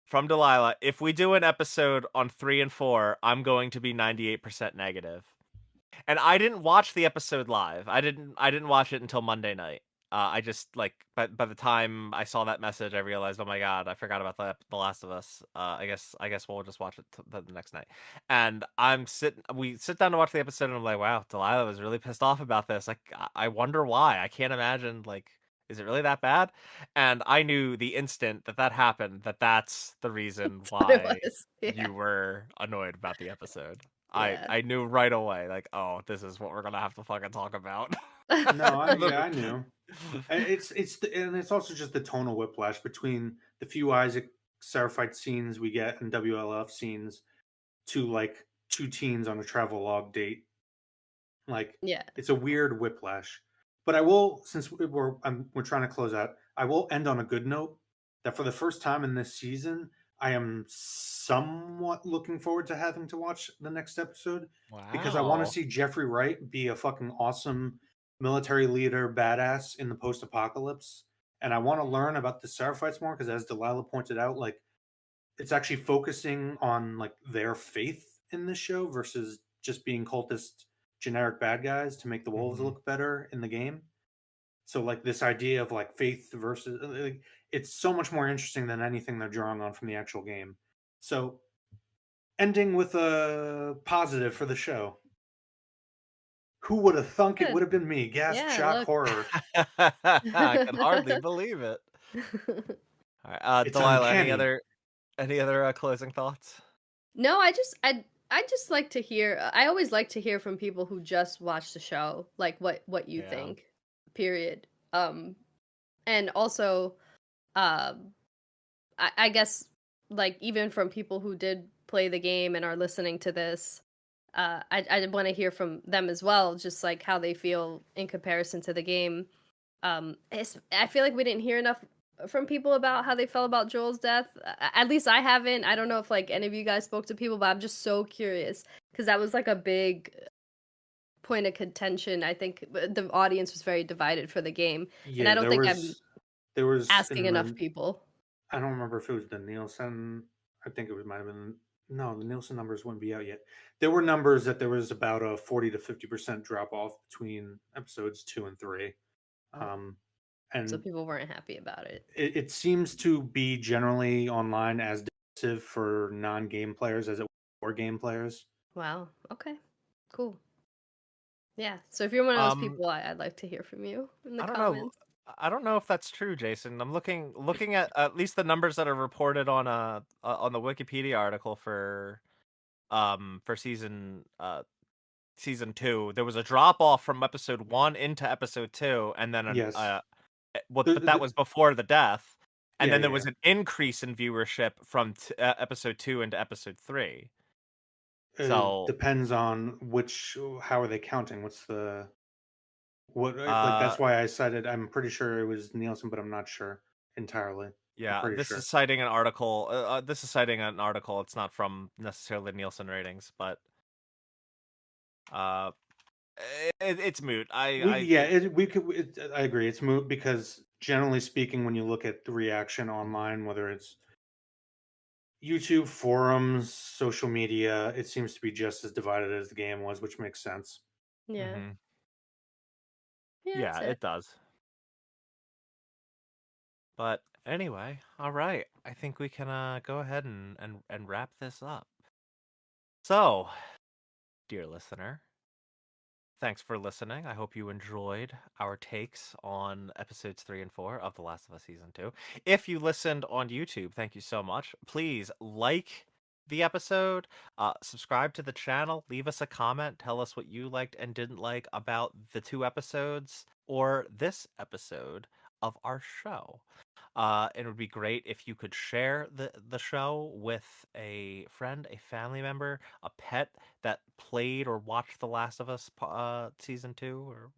from Delilah, if we do an episode on 3 and 4, I'm going to be 98% negative. And I didn't watch the episode live. I didn't watch it until Monday night. I just like by the time I saw that message, I realized, oh my god, I forgot about the Last of Us. I guess we'll just watch it the next night. And we sit down to watch the episode, and I'm like, wow, Delilah was really pissed off about this. Like, I wonder why. I can't imagine. Like, is it really that bad? And I knew the instant that happened that's the reason But it why was. Yeah. you were annoyed about the episode. Yeah. I knew right away, like, oh, this is what we're gonna have to fucking talk about. no, I knew. And it's also just the tonal whiplash between the few Isaac Seraphite scenes we get and WLF scenes to like two teens on a travel log date. Like Yeah. it's a weird whiplash. But I will, since we're trying to close out, I will end on a good note. That for the first time in this season, I am somewhat looking forward to having to watch the next episode because I want to Wow. see Jeffrey Wright be a fucking awesome military leader, badass in the post-apocalypse, and I want to learn about the Seraphites more because, as Delilah pointed out, like it's actually focusing on like their faith in this show versus just being cultist generic bad guys to make the wolves Mhm. look better in the game. So like this idea of like faith versus like, it's so much more interesting than anything they're drawing on from the actual game. So ending with a positive for the show. Who would have thunk it would Good. have been me? Gasp, Yeah, shock, look. horror. I can hardly believe it. All right, It's Delilah, uncanny. any other closing thoughts? No, I just like to hear. I always like to hear from people who just watch the show, like what you think. Period. And also, um, I guess like even from people who did play the game and are listening to this, I want to hear from them as well, just like how they feel in comparison to the game. I feel like we didn't hear enough from people about how they felt about Joel's death. At least I haven't. I don't know if like any of you guys spoke to people, but I'm just so curious because that was like a big point of contention. I think the audience was very divided for the game, and I Yeah, don't think I'm there was asking in enough the people. I don't remember if it was the Nielsen. I think it was might have been no, the Nielsen numbers wouldn't be out yet. There were numbers that there was about a 40 to 50% drop off between episodes 2 and 3. Um, So and people weren't happy about it. it seems to be generally online as divisive for non-game players as it was for game players. Wow. Okay. Cool. Yeah. So if you're one of those people, I'd like to hear from you in the I don't know. comments. I don't know if that's true, Jason. I'm looking at least the numbers that are reported on the Wikipedia article for season 2. There was a drop off from episode 1 into episode 2, and then Yes. but that was before the death, and Yeah, then there yeah. was an increase in viewership from episode 2 into episode 3. So Depends on how are they counting? What's the what like uh that's why I cited I'm pretty sure it was Nielsen, but I'm not sure entirely. I'm yeah, pretty this is sure. citing an article. This is citing an article. It's not from necessarily Nielsen ratings, but uh, it's moot. I agree. It's moot because generally speaking, when you look at the reaction online, whether it's YouTube, forums, social media, it seems to be just as divided as the game was, which makes sense. Yeah. Mhm. Yeah, Yeah, that's it. it does. But anyway, all right. I think we can go ahead and wrap this up. So, dear listener, thanks for listening. I hope you enjoyed our takes on episodes 3 and 4 of The Last of Us Season 2. If you listened on YouTube, thank you so much. Please like the episode, subscribe to the channel, leave us a comment, tell us what you liked and didn't like about the 2 episodes or this episode of our show. It would be great if you could share the show with a friend, a family member, a pet that played or watched The Last of Us season 2, or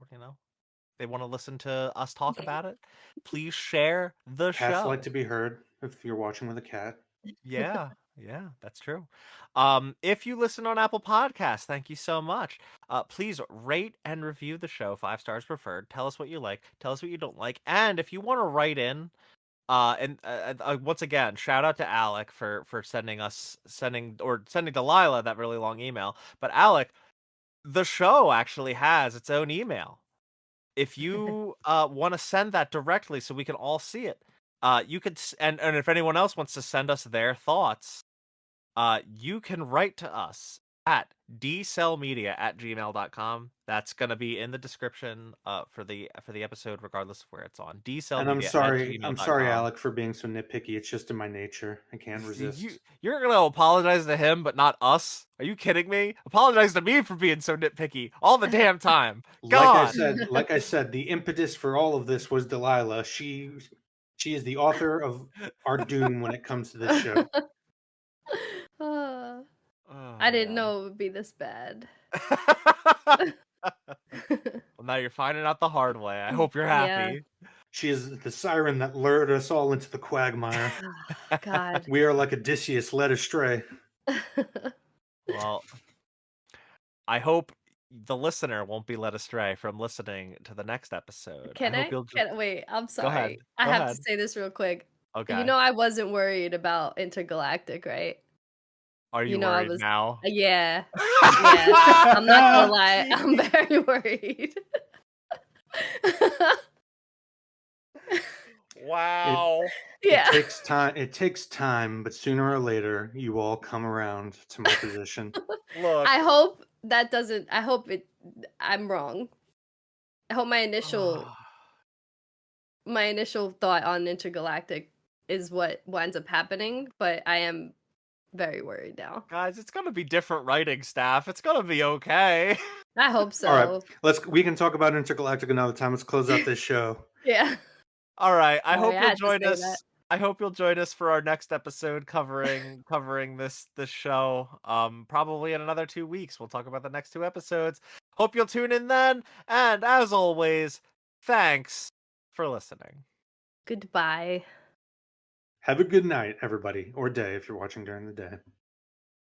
they want to listen to us talk about it. Please share the Cats like show. to be heard if you're watching with a cat. Yeah, yeah, that's true. If you listen on Apple Podcasts, thank you so much. Please rate and review the show, 5 stars preferred. Tell us what you like, tell us what you don't like, and if you want to write in. Once again, shout out to Alec for sending Delilah that really long email. But Alec, the show actually has its own email. If you want to send that directly so we can all see it, you could and if anyone else wants to send us their thoughts, you can write to us at dcellmedia@gmail.com. That's gonna be in the description for the episode, regardless of where it's on. And I'm dcellmedia at sorry, I'm sorry, gmail.com. Alec, for being so nitpicky. It's just in my nature. I can't resist. You're gonna apologize to him, but not us? Are you kidding me? Apologize to me for being so nitpicky all the damn time. God. Like I said, the impetus for all of this was Delilah. She is the author of our doom when it comes to this show. Uh, Oh I didn't man. know it would be this bad. Well, now you're finding out the hard way. I hope you're Yeah. happy. She is the siren that lured us all into the quagmire. God. We are like Odysseus led astray. Well, I hope the listener won't be led astray from listening to the next episode. I Can hope I? you'll just Can wait, I'm go ahead. sorry. I Go have to ahead. say this real quick. You Okay. know I wasn't worried about Intergalactic, right? Are You you know I worried was now? yeah. Yeah. I'm not gonna lie. I'm very worried. It Wow. Yeah. it takes time, but sooner or later you all come around to my position. Look. I hope that doesn't I hope it I'm wrong. I hope my initial thought on Intergalactic is what winds up happening, but I am very worried now. Guys, it's gonna be different writing staff. It's gonna be okay. I hope so. All right, we can talk about Intergalactic another time. Let's close out this show. Yeah. All right. I Sorry, hope I you'll had to join say us. that. I hope you'll join us for our next episode covering this show. Probably in another 2 weeks. We'll talk about the next 2 episodes. Hope you'll tune in then. And as always, thanks for listening. Goodbye. Have a good night, everybody, or day if you're watching during the day.